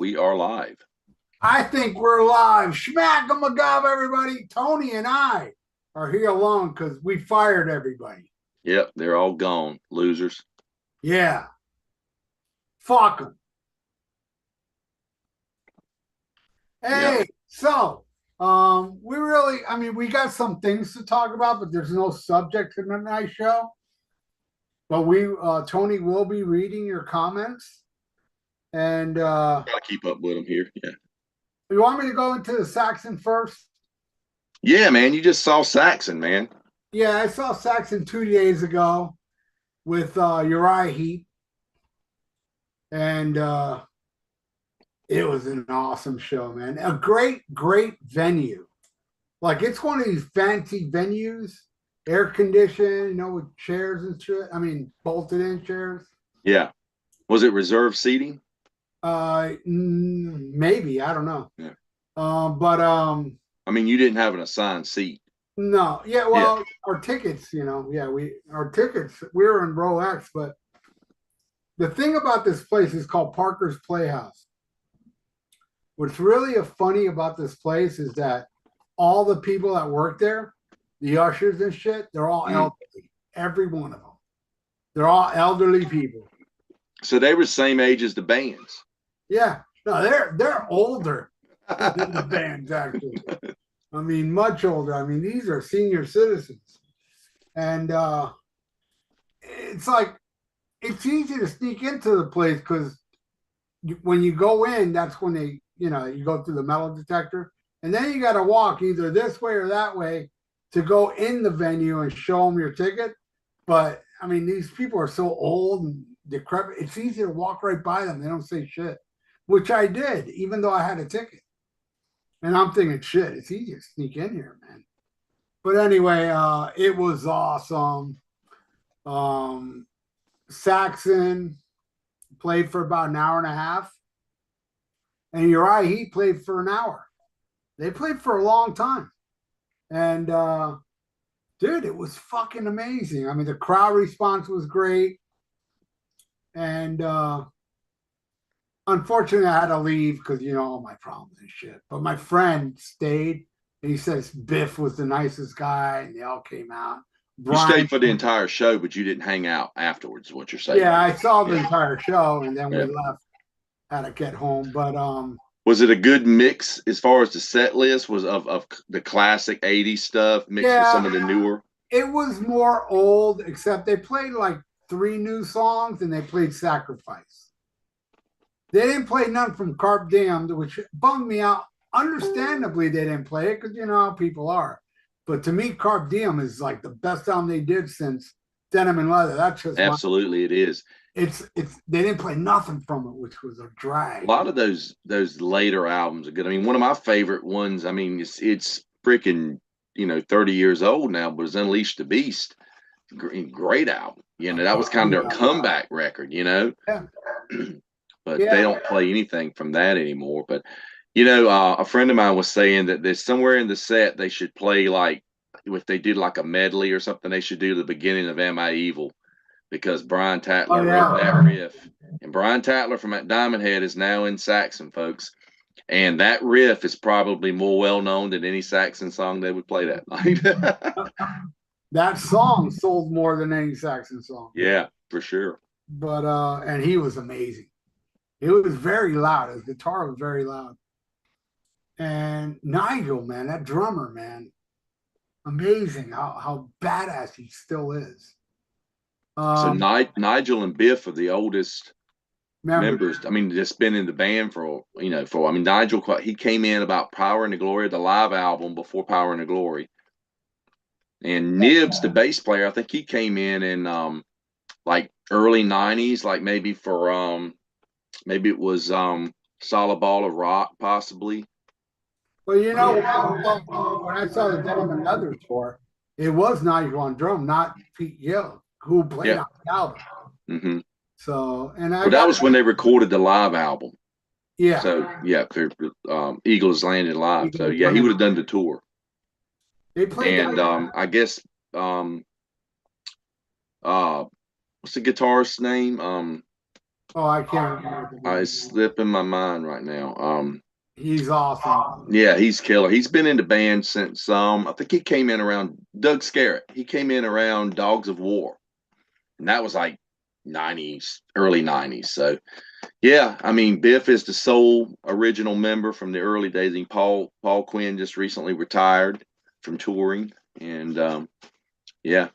We are live. I think we're live. Schmack 'em a gob, everybody. Tony and I are here alone because we fired everybody. Yep, they're all gone. Losers. Yeah. Fuck them. Hey, Yep. so we got some things to talk about, but there's no subject to tonight's show. But Tony will be reading your comments. And Gotta keep up with them here. Yeah. you want me to go into the Saxon first? Yeah, man. You just saw Saxon, man. Yeah, I saw Saxon 2 days ago with Uriah Heep. And it was an awesome show, man. A great venue. Like it's one of these fancy venues, air conditioned, with chairs and shit. I mean, bolted in chairs. Yeah. Was it reserved seating? Maybe I don't know. Yeah. But I mean, you didn't have an assigned seat. no, yeah. Yeah. Well, our tickets, our tickets. We were in row X, but the thing about this place is called Parker's Playhouse. What's really funny about this place is that all the people that work there, the ushers and shit, they're all elderly. Every one of them. They're all elderly people. So they were the same age as the bands. Yeah. No, they're older than the bands, actually. I mean, much older. I mean, these are senior citizens. And it's like it's easy to sneak into the place because when you go in, that's when they, you go through the metal detector, and then you got to walk either this way or that way to go in the venue and show them your ticket. But I mean, these people are so old and decrepit. It's easy to walk right by them. They don't say shit, which I did, even though I had a ticket. And I'm thinking, shit, it's easy to sneak in here, man. But anyway, it was awesome. Saxon played for about an hour and a half. And Uriah Heep played for an hour. They played for a long time. And dude, it was fucking amazing. I mean, the crowd response was great. And unfortunately, I had to leave because all my problems and shit. But my friend stayed, and he says Biff was the nicest guy, and they all came out. You stayed for the entire show, but you didn't hang out afterwards, is what you're saying. Yeah, I saw the entire show, and then we left. Had to get home, but was it a good mix as far as the set list was of the classic 80s stuff mixed with some of the newer? It was more old, except they played like 3 new songs and they played Sacrifice. They didn't play none from Carp Diem, which bummed me out. Understandably, they didn't play it because you know how people are. But to me, Carp Diem is like the best album they did since Denim and Leather. That's just absolutely it is. It's they didn't play nothing from it, which was a drag. A lot of those later albums are good. I mean, one of my favorite ones, I mean, it's freaking 30 years old now, but it's Unleash the Beast. Great album. That was kind of their comeback record, Yeah. But they don't play anything from that anymore. But a friend of mine was saying that there's somewhere in the set they should play, like if they did like a medley or something, they should do the beginning of Am I Evil, because Brian Tatler wrote that riff. And Brian Tatler from Diamond Head is now in Saxon, folks. And that riff is probably more well known than any Saxon song they would play that night. That song sold more than any Saxon song. Yeah, for sure. But and he was amazing. It was very loud. His guitar was very loud. And Nigel, man, that drummer, man, amazing how badass he still is. So Nigel and Biff are the oldest members. I mean, just been in the band for Nigel, he came in about Power and the Glory, the live album, before Power and the Glory. And Nibs, the bass player, I think he came in like early 90s, like maybe for maybe it was Solid Ball of Rock, possibly. Well, when I saw the Denim and Leather tour, it was Nigel on drum, not Pete Gill, who played on the album. Mm-hmm. So, and that was when they recorded the live album. Yeah. So for Eagles Landed Live. So he would have done the tour. They played, and I guess what's the guitarist's name? Oh, I can't remember the I name. slip in my mind right now. He's awesome. Yeah, he's killer. He's been in the band since I think he came in around Doug Scarrett. He came in around Dogs of War, and that was like '90s, early '90s. So yeah, I mean Biff is the sole original member from the early days. And Paul Quinn just recently retired from touring, and yeah,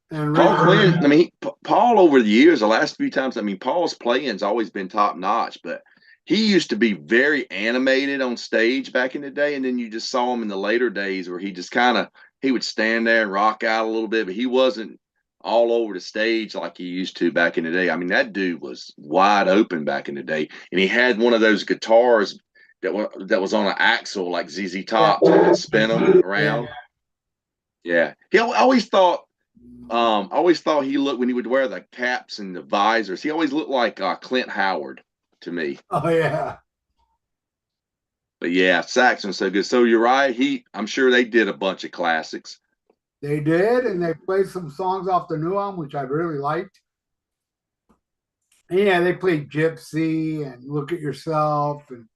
And Paul Rick, Quinn. I mean, Paul over the years, the last few times. I mean, Paul's playing's always been top notch, but he used to be very animated on stage back in the day, and then you just saw him in the later days where he just kind of he would stand there and rock out a little bit, but he wasn't all over the stage like he used to back in the day. I mean, that dude was wide open back in the day, and he had one of those guitars that was on an axle like ZZ yeah, Top, so you could spin them yeah. around. Yeah, he I always thought he looked when he would wear the caps and the visors. He always looked like Clint Howard to me. Oh yeah, But yeah, Saxon's so good. So Uriah Heep, I'm sure they did a bunch of classics. they did, and they played some songs off the new album, which I really liked. And yeah, they played Gypsy and Look at Yourself, and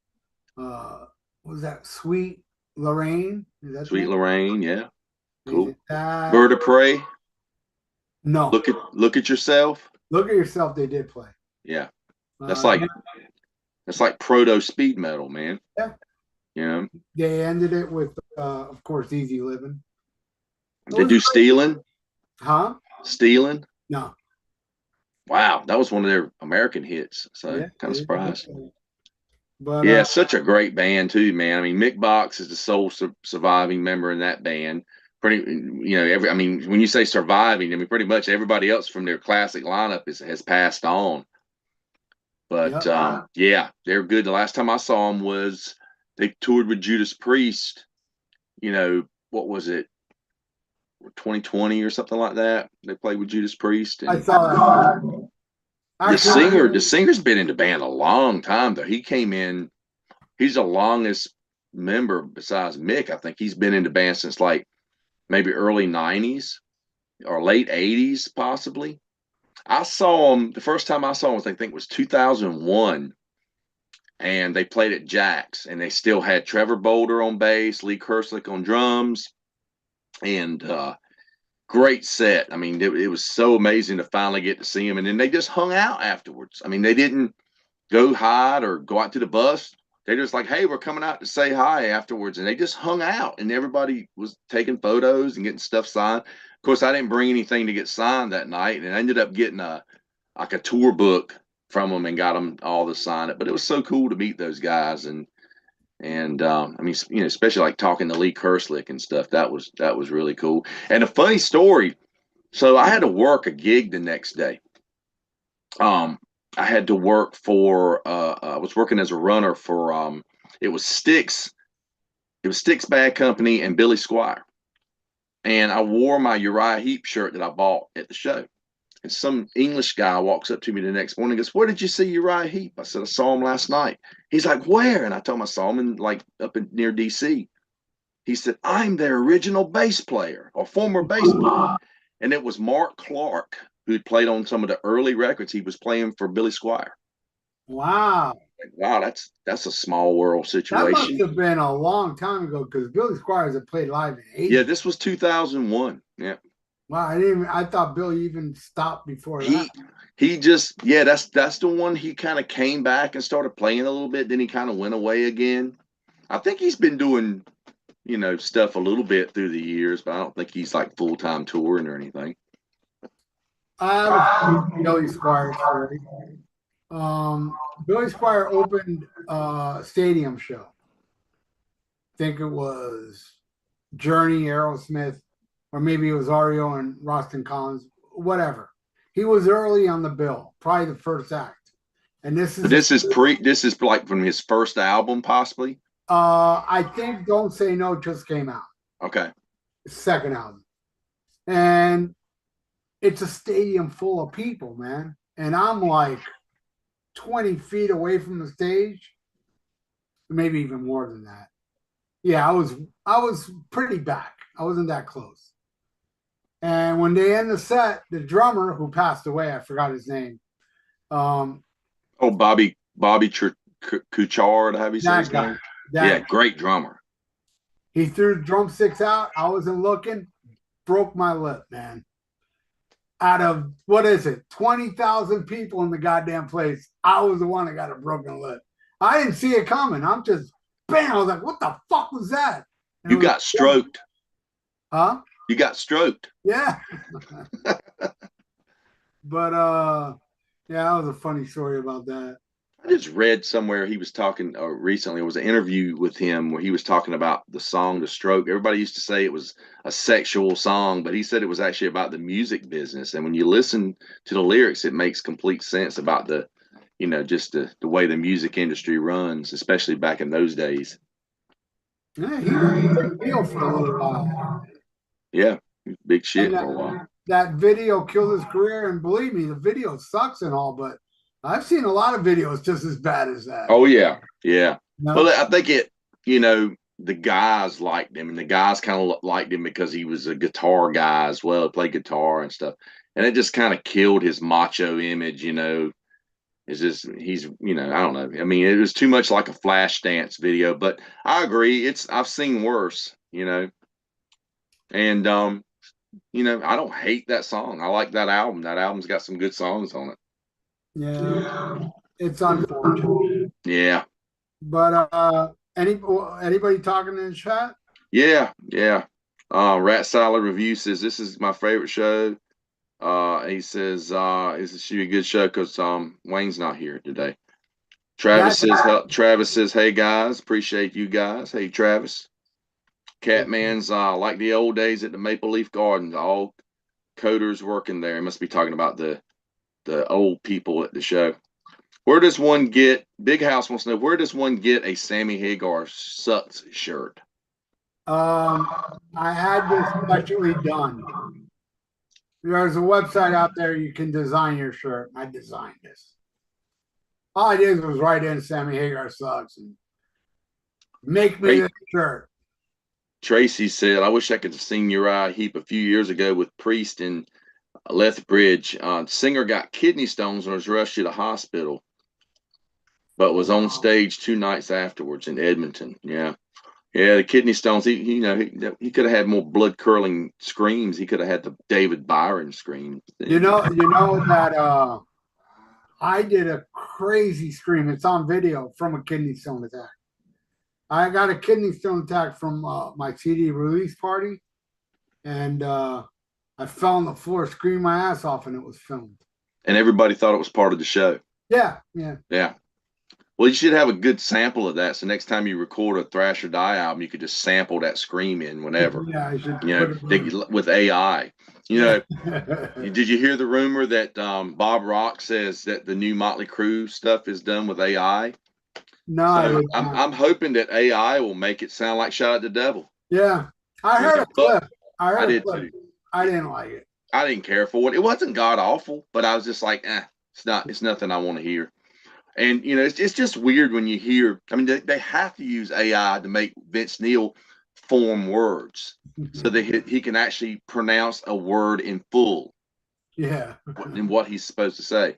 what was that Sweet Lorraine? Is that the Sweet name? Lorraine, yeah, They did cool. that. Bird of Prey, No, look at yourself. Look at Yourself. They did play. Yeah, that's Uh, like that's like proto speed metal, man. yeah, You know, they ended it with, of course, Easy Living. It they was do great. stealing, Huh? stealing. No. Wow, that was one of their American hits. So Yeah, kind of surprised. but Yeah, such a great band too, man. I mean, Mick Box is the sole surviving member in that band. I mean, when you say surviving, I mean pretty much everybody else from their classic lineup has passed on. But yeah, yeah, they're good. The last time I saw them was they toured with Judas Priest. What was it, 2020 or something like that? They played with Judas Priest, I and saw that. the Actually, singer, the singer's been in the band a long time though. He came in. He's the longest member besides Mick. I think he's been in the band since like maybe early '90s or late '80s, possibly. I saw him the first time I saw him was I think it was 2001, and they played at Jack's, and they still had Trevor Bolder on bass, Lee Kerslick on drums, and great set. I mean, it was so amazing to finally get to see him, and then they just hung out afterwards. I mean, they didn't go hide or go out to the bus. They just like, hey, we're coming out to say hi afterwards, and they just hung out, and everybody was taking photos and getting stuff signed. Of course, I didn't bring anything to get signed that night, and I ended up getting a tour book from them and got them all to sign it. But it was so cool to meet those guys, and I mean, especially like talking to Lee Kerslick and stuff. That was really cool. And a funny story. So I had to work a gig the next day. Um, I had to work for I was working as a runner for it was Sticks Bad Company and Billy Squire. And I wore my Uriah Heep shirt that I bought at the show. And some English guy walks up to me the next morning and goes, "Where did you see Uriah Heep?" I said, "I saw him last night." He's like, "Where?" And I told him I saw him in like near DC. He said, "I'm their original bass player or former bass player." And it was Mark Clark who played on some of the early records. He was playing for Billy Squire. wow, Like, wow, that's a small world that must situation. have been a long time ago because Billy Squires had played live in Yeah, '80s. this was 2001. Yeah. Wow, I didn't. I thought Billy even stopped before that. He just yeah, that's the one he kind of came back and started playing a little bit, then he kind of went away again. I think he's been doing, stuff a little bit through the years, but I don't think he's like full-time touring or anything. I have a funny Billy Squire story. Billy Squire opened a stadium show. I think it was Journey, Aerosmith, or maybe it was REO and Roston Collins, whatever. He was early on the bill, probably the first act. And this is This is like from his first album, possibly. I think Don't Say No just came out. Okay. Second album. And it's a stadium full of people, man. And I'm like 20 feet away from the stage, maybe even more than that. Yeah, I was pretty back. I wasn't that close. And when they end the set, the drummer who passed away, I forgot his name, Um, Oh, Bobby Couchard, have you said that his guy, name? Yeah, that great drummer. he threw drumsticks out. I wasn't looking, broke my lip, man. Out of what is it, 20,000 people in the goddamn place, I was the one that got a broken lip. I didn't see it coming. I'm just bam. I was like, what the fuck was that? And it You was, got stroked. huh? You got stroked. Yeah. But yeah, that was a funny story about that. I just read somewhere he was talking recently. It was an interview with him where he was talking about the song "The Stroke." Everybody used to say it was a sexual song, but he said it was actually about the music business. And when you listen to the lyrics, it makes complete sense about the, just the way the music industry runs, especially back in those days. Yeah, he was a big deal for a little while. Yeah, big And shit for a while. that video killed his career. And believe me, the video sucks and all, but I've seen a lot of videos just as bad as that. Oh yeah, yeah. No, Well, I think the guys liked him, and the guys kind of liked him because he was a guitar guy as well, played guitar and stuff, and it just kind of killed his macho image. It's just I don't know. I mean, it was too much like a flash dance video, but I agree. I've seen worse. And I don't hate that song. I like that album. That album's got some good songs on it. yeah, it's unfortunate. Yeah. But anybody talking in the chat? Yeah, yeah. Rat Salad Review says this is my favorite show. He says this should be a good show because Wayne's not here today. Travis says, hey guys, appreciate you guys. Hey Travis. Catman's like the old days at the Maple Leaf Gardens. All coders working there. He must be talking about the old people at the show. Where does one get? Big House wants to know, where does one get a Sammy Hagar Sucks shirt? I had this specially done. There's a website out there you can design your shirt. I designed this. All I did was write in Sammy Hagar sucks and make me this shirt. Tracy said, I wish I could have seen Uriah Heep a few years ago with Priest in Lethbridge. Singer got kidney stones and was rushed to the hospital, but was on stage 2 nights afterwards in Edmonton. Yeah. Yeah, the kidney stones. He could have had more blood curdling screams. He could have had the David Byron scream. You know that I did a crazy scream. It's on video from a kidney stone attack. I got a kidney stone attack from my CD release party, and I fell on the floor, screamed my ass off, and it was filmed. And everybody thought it was part of the show. Yeah. Well, you should have a good sample of that. So next time you record a Thrash or Die album, you could just sample that scream in whenever. Yeah, I should. With AI. Did you hear the rumor that Bob Rock says that the new Motley Crue stuff is done with AI? No, so I'm hoping that AI will make it sound like Shot at the Devil. Yeah, I heard a clip. I did too. I didn't like it. I didn't care for it. It wasn't god awful, but I was just like, it's nothing I want to hear. And it's just weird when you hear. I mean, they have to use AI to make Vince Neil form words so that he can actually pronounce a word in full. Yeah, in what he's supposed to say.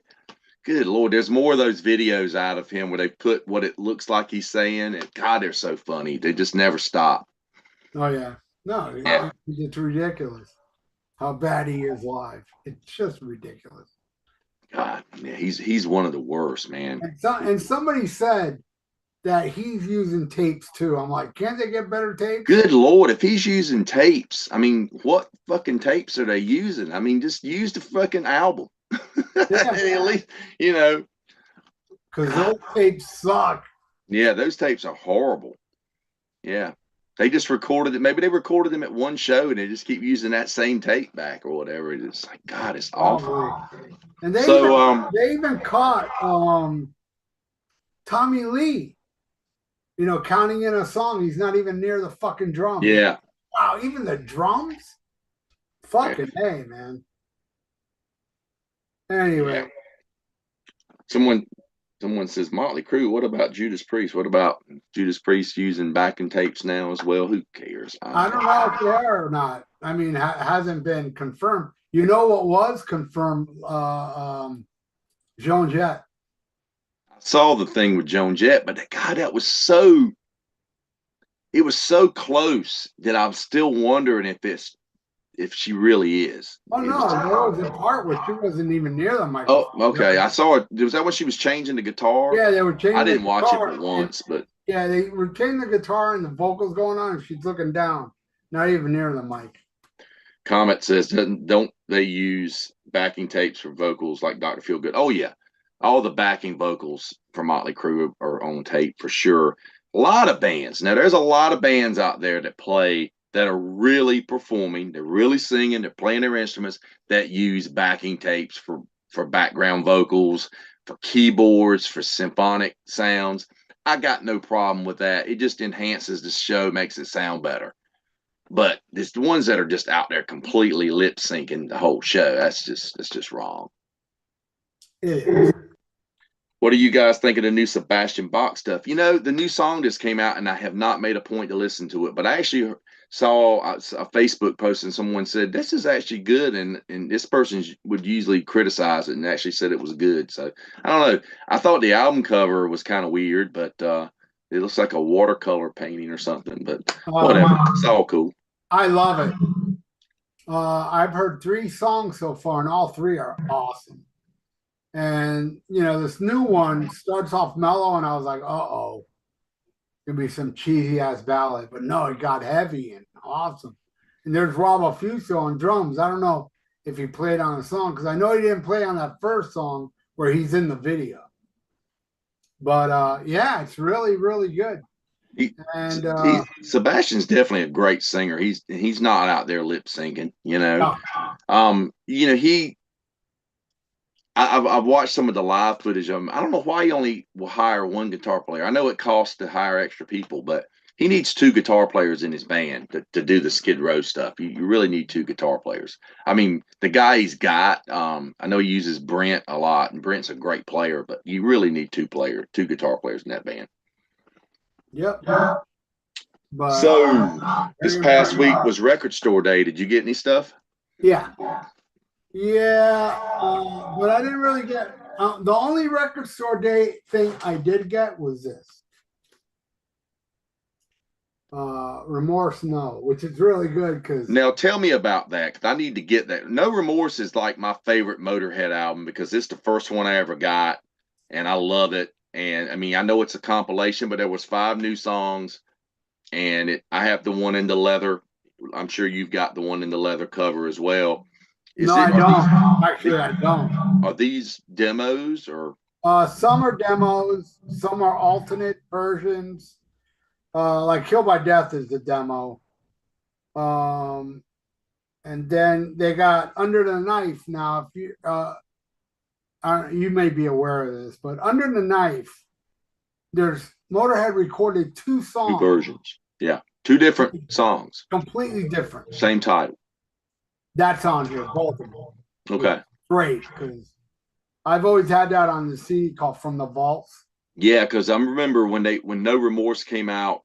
Good Lord, there's more of those videos out of him where they put what it looks like he's saying, and God, they're so funny. They just never stop. Oh yeah, no, yeah. It's ridiculous how bad he is live. It's just ridiculous. God, yeah, he's one of the worst, man. And somebody said that he's using tapes too. I'm like, can't they get better tapes? Good Lord, if he's using tapes, I mean, what fucking tapes are they using? I mean, just use the fucking album. Yeah. At least, because those tapes suck. Yeah, those tapes are horrible. Yeah. They just recorded it. Maybe they recorded them at one show and they just keep using that same tape back or whatever. It's like, God, it's awful. And they even caught Tommy Lee, counting in a song. He's not even near the fucking drum. Yeah. Wow, even the drums? Fucking hey, man. Anyway. Yeah. Someone says, Motley Crue, what about Judas Priest? What about Judas Priest using backing tapes now as well? Who cares? I don't know if they are or not. I mean, hasn't been confirmed. You know what was confirmed Joan Jett. I saw the thing with Joan Jett, but God, that was so. It was so close that I'm still wondering if she really is. Oh It was. no, there was a part where she wasn't even near the Oh, microphone. okay. I saw it. Was that when she was changing the guitar? Yeah, they were I changing the didn't watch it guitar, but and once, but yeah, they were changing the guitar and the vocals going on, and she's looking down, not even near the mic. Comet says, don't they use backing tapes for vocals like Dr. Feelgood? Oh yeah, all the backing vocals for Motley Crue are on tape for sure. A lot of bands. Now there's a lot of bands out there that play that are really performing. They're really singing. They're playing their instruments that use backing tapes for background vocals, for keyboards, for symphonic sounds. I got no problem with that. It just enhances the show, makes it sound better. But it's the ones that are just out there completely lip syncing the whole show. That's just wrong. It is. What do you guys think of the new Sebastian Bach stuff? You know, the new song just came out, and I have not made a point to listen to it. But I actually saw a Facebook post, and someone said this is actually good, and this person would usually criticize it, and actually said it was good. So I don't know. I thought the album cover was kind of weird, but it looks like a watercolor painting or something. But whatever, it's all cool. I love it. I've heard 3 songs so far, and all 3 are awesome. And you know, this new one starts off mellow, and I was like, "Uh-oh, gonna be some cheesy ass ballad." But no, it got heavy and awesome. And there's Rob Affuso on drums. I don't know if he played on a song because I know he didn't play on that first song where he's in the video. But yeah, it's really, really good. And Sebastian's definitely a great singer. He's not out there lip syncing, you know. no. You know, I've watched some of the live footage of him. I don't know why he only will hire one guitar player. I know it costs to hire extra people, but he needs 2 guitar players in his band to do the Skid Row stuff. You really need 2 guitar players. I mean, the guy he's got, I know he uses Brent a lot, and Brent's a great player, but you really need 2 guitar players in that band. Yep. But So this past week was Record Store Day. Did you get any stuff? yeah. Yeah, but I didn't really get the only record store day thing I did get was this. Remorse No, which is really good because Now tell me about that, because I need to get that. No Remorse is like my favorite Motorhead album because it's the first one I ever got, and I love it. And I mean, I know it's a compilation, but there was 5 new songs, and I have the one in the leather. I'm sure you've got the one in the leather cover as well. no, I don't. Actually, I don't. Are these demos or? Some are demos, some are alternate versions. Like Kill by Death is the demo. And then they got Under the Knife. Now, if you may be aware of this, but Under the Knife, there's Motorhead recorded 2 songs. 2 versions. Yeah. 2 different songs. Completely different. Same title. That's on here, both of them. Okay. Great, because I've always had that on the CD called From the Vaults. Yeah, because I remember when No Remorse came out,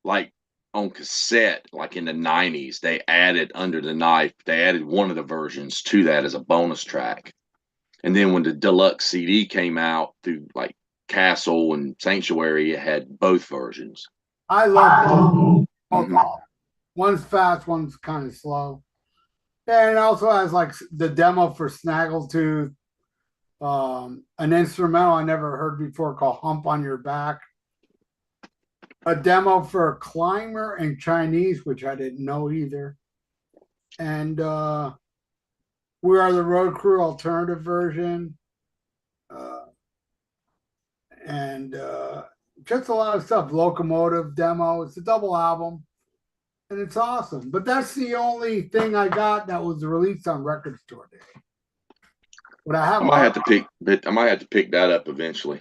like on cassette, like in the 90s, they added Under the Knife. They added one of the versions to that as a bonus track. And then when the deluxe CD came out through like Castle and Sanctuary, it had both versions. I love both. Mm-hmm. One's fast, one's kind of slow. And it also has like the demo for Snaggletooth, an instrumental I never heard before called Hump on Your Back, a demo for Climber and Chinese, which I didn't know either, and We Are the Road Crew alternative version, and just a lot of stuff. Locomotive demo. It's a double album. And it's awesome. But that's the only thing I got that was released on Record Store Day. But I might have to pick that up eventually.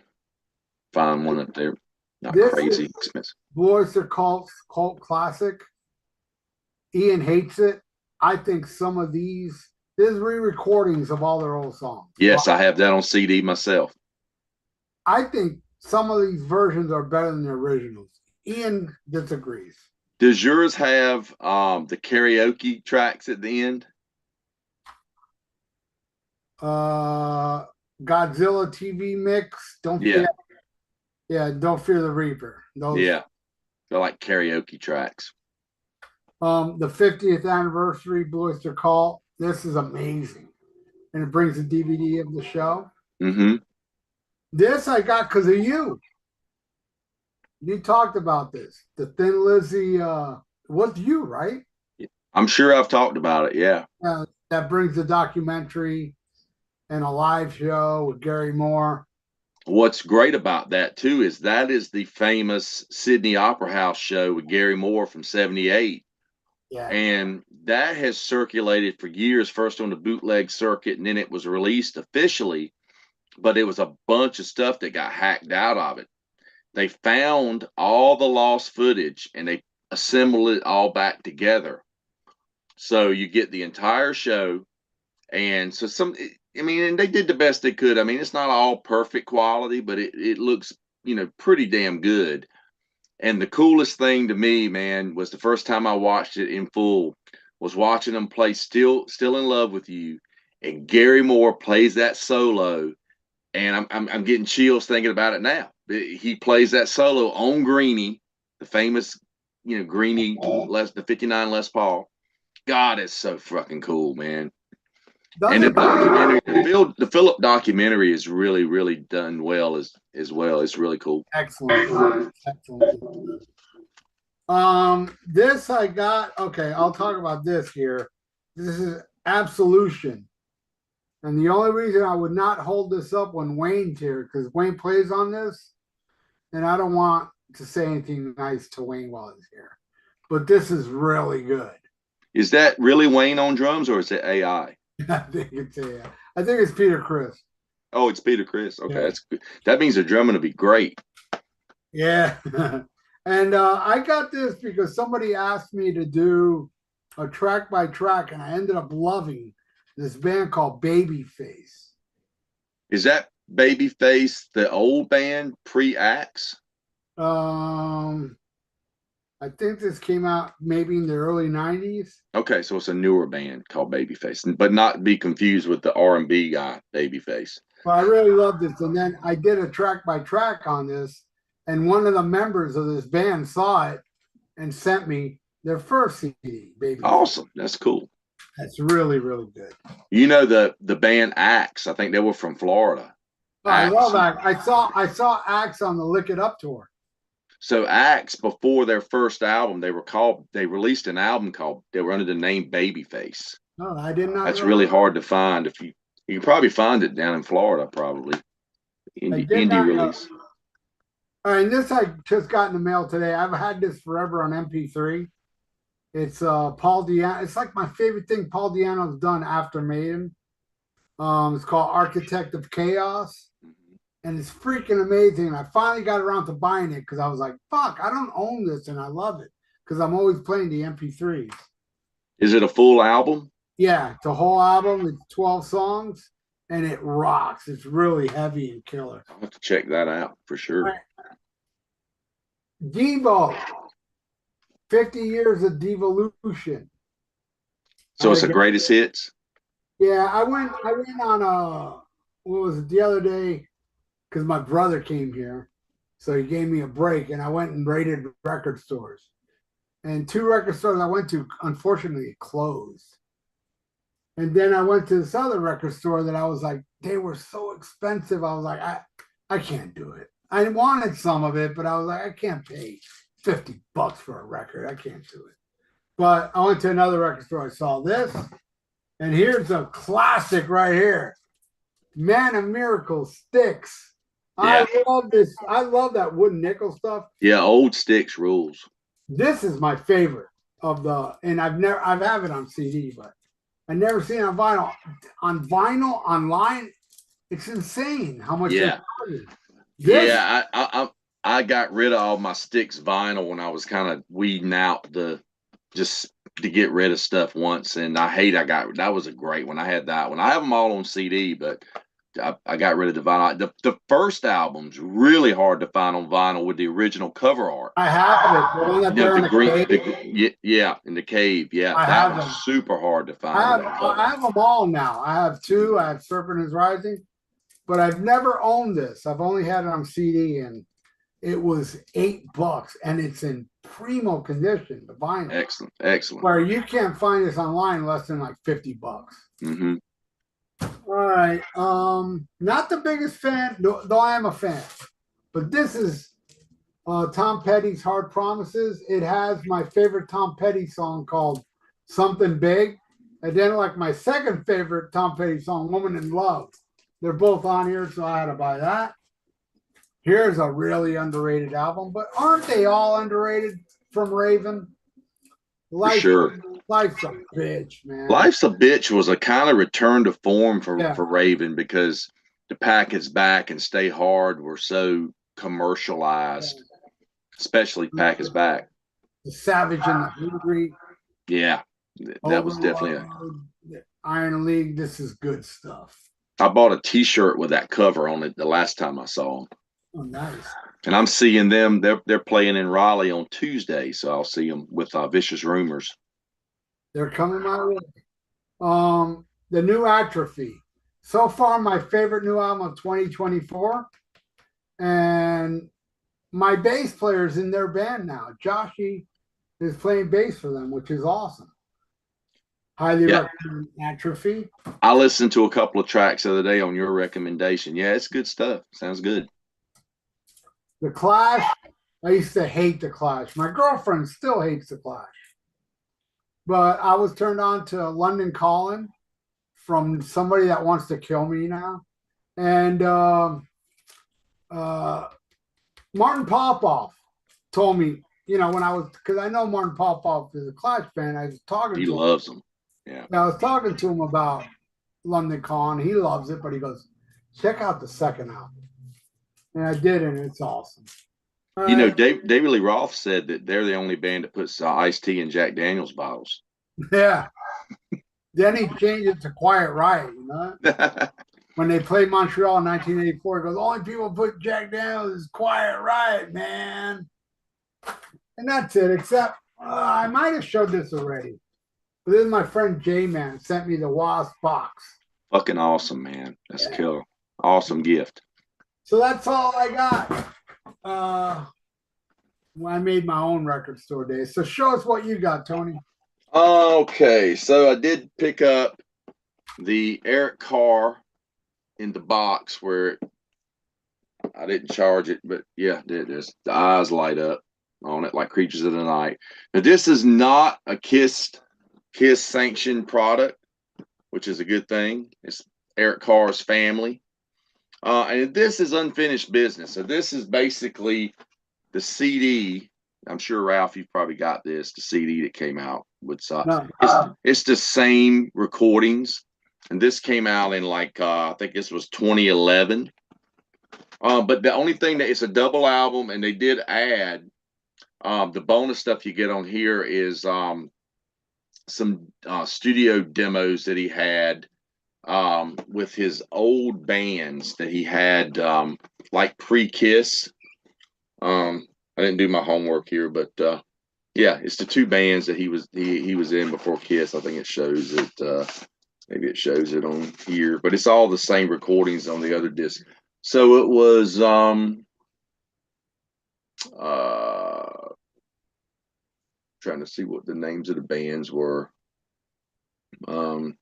Find one that they're not crazy expensive. Boys Are Cult classic. Ian hates it. I think some of there's re-recordings of all their old songs. Yes, I have that on CD myself. I think some of these versions are better than the originals. Ian disagrees. Does yours have the karaoke tracks at the end? Godzilla TV mix. Don't Yeah. fear. Yeah, Don't Fear the Reaper. Those. Yeah. They're like karaoke tracks. The 50th anniversary Blue Oyster Cult. This is amazing, and it brings the DVD of the show. Mm-hmm. This I got because of you. You talked about this. The Thin Lizzy was you, right? I'm sure I've talked about it. Yeah. That brings the documentary and a live show with Gary Moore. What's great about that too is that is the famous Sydney Opera House show with Gary Moore from '78. Yeah. And that has circulated for years, first on the bootleg circuit, and then it was released officially. But it was a bunch of stuff that got hacked out of it. They found all the lost footage and they assembled it all back together. So you get the entire show. And so and they did the best they could. I mean, it's not all perfect quality, but it looks, pretty damn good. And the coolest thing to me, man, was the first time I watched it in full was watching them play Still in Love with You. And Gary Moore plays that solo. And I'm getting chills thinking about it now. He plays that solo on Greenie, the famous, Greenie, the 59 Les Paul. God, it's so fucking cool, man. And the documentary, the Philip documentary is really, really done well as well. It's really cool. Excellent. This I got. Okay, I'll talk about this here. This is Absolution. And the only reason I would not hold this up when Wayne's here, because Wayne plays on this, and I don't want to say anything nice to Wayne while he's here. But this is really good. Is that really Wayne on drums, or is it AI? I think it's AI. I think it's Peter Criss. Oh, it's Peter Criss. Okay, that's good. That means the drumming will be great. Yeah. And I got this because somebody asked me to do a track by track, and I ended up loving this band called Babyface. Is that Babyface the old band pre-Axe? I think this came out maybe in the early 90s. Okay, so it's a newer band called Babyface, but not be confused with the R&B guy, Babyface. Well, I really loved this. And then I did a track by track on this, and one of the members of this band saw it and sent me their first CD, Babyface. Awesome. That's cool. That's really, really good. The band Axe, I think they were from Florida. Oh, I love Axe. I saw Axe on the Lick It Up tour. So Axe, before their first album, they released an album they were under the name Babyface. No, I did not. That's really hard to find. If you can probably find it down in Florida, probably. Indie release. All right, and this I just got in the mail today. I've had this forever on MP3. It's Paul Di'Anno. It's like my favorite thing Paul Di'Anno's done after Maiden. It's called Architect of Chaos. And it's freaking amazing. I finally got around to buying it because I was like, fuck, I don't own this and I love it because I'm always playing the MP3s. Is it a full album? Yeah, it's a whole album. It's 12 songs and it rocks. It's really heavy and killer. I'll have to check that out for sure. Right. Devo. 50 years of Devolution. So it's the greatest hits? Yeah, I went on what was it the other day? Because my brother came here. So he gave me a break and I went and raided record stores. And 2 record stores I went to, unfortunately, closed. And then I went to this other record store that I was like, they were so expensive. I was like, I can't do it. I wanted some of it, but I was like, I can't pay $50 for a record. I can't do it. But I went to another record store. I saw this. And here's a classic right here. Man of Miracles, Styx. Yeah. I love this. I love that wooden nickel stuff. Yeah, old Styx rules. This is my favorite of and I've have it on CD, but I've never seen it on vinyl. On vinyl, online, it's insane how much. Yeah. I got rid of all my Styx vinyl when I was kind of weeding out just to get rid of stuff once, and that was a great one. I had that one. I have them all on CD, but I got rid of the vinyl. The first album's really hard to find on vinyl with the original cover art. I have it. In the cave. Yeah, that was super hard to find. I have them all now. I have 2. I have Serpent is Rising, but I've never owned this. I've only had it on CD, and it was $8, and it's in primo condition, the vinyl. Excellent, excellent. Where you can't find this online less than like $50. Mm-hmm. All right. Not the biggest fan, though I am a fan. But this is Tom Petty's Hard Promises. It has my favorite Tom Petty song called Something Big. And then like my second favorite Tom Petty song, Woman in Love. They're both on here, so I had to buy that. Here's a really underrated album, but aren't they all underrated from Raven? For sure. Life's a bitch, man. Life's a Bitch was a kind of return to form for Raven, because The Pack Is Back and Stay Hard were so commercialized, especially Pack Is Back. The Savage and the Hungry. Yeah, that was definitely Iron League. This is good stuff. I bought a T-shirt with that cover on it the last time I saw them. Oh, nice. And I'm seeing them. They're playing in Raleigh on Tuesday, so I'll see them with Vicious Rumors. They're coming my way. The new Atrophy. So far, my favorite new album of 2024. And my bass player's in their band now. Joshy is playing bass for them, which is awesome. Highly recommend Atrophy. I listened to a couple of tracks the other day on your recommendation. Yeah, it's good stuff. Sounds good. The Clash. I used to hate The Clash. My girlfriend still hates The Clash. But I was turned on to London Calling from somebody that wants to kill me now. And Martin Popoff told me, when I was, because I know Martin Popoff is a Clash fan, I was talking to him. He loves them. Yeah. I was talking to him about London Calling. He loves it, but he goes, check out the second album. And I did, and it's awesome. David Lee Roth said that they're the only band that puts iced tea in Jack Daniels bottles. Yeah. Then he changed it to Quiet Riot, When they played Montreal in 1984, he goes, only people put Jack Daniels is Quiet Riot, man. And that's it, except I might have showed this already. But this is my friend J-Man sent me the WASP box. Fucking awesome, man. That's a killer. Awesome gift. So that's all I got. I made my own record store day. So show us what you got, Tony. Okay, so I did pick up the Eric Carr in the box where I didn't charge it, but yeah, the eyes light up on it like Creatures of the Night. Now, this is not a Kiss sanctioned product, which is a good thing. It's Eric Carr's family. And this is unfinished business. So this is basically the CD. I'm sure, Ralph, you've probably got this, the CD that came out with it's the same recordings. And this came out in I think this was 2011. But the only thing that it's a double album, and they did add the bonus stuff you get on here is some studio demos that he had with his old bands that he had like pre-Kiss. I didn't do my homework here, but yeah, it's the two bands that he was in before Kiss. I think it shows it. Maybe it shows it on here, but it's all the same recordings on the other disc. So it was trying to see what the names of the bands were. I don't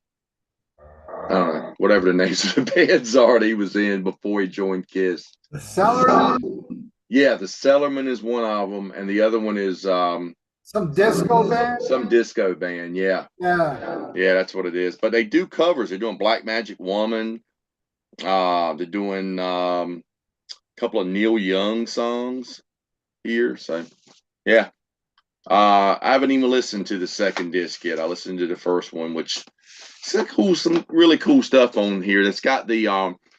know, whatever the names of the bands are that he was in before he joined Kiss. The Cellarman? Yeah, the Cellarman is one of them, and the other one is some disco band? Some disco band, yeah. Yeah, that's what it is. But they do covers. They're doing Black Magic Woman. They're doing a couple of Neil Young songs here. So, yeah. I haven't even listened to the second disc yet. I listened to the first one, which is some really cool stuff on here. That's got the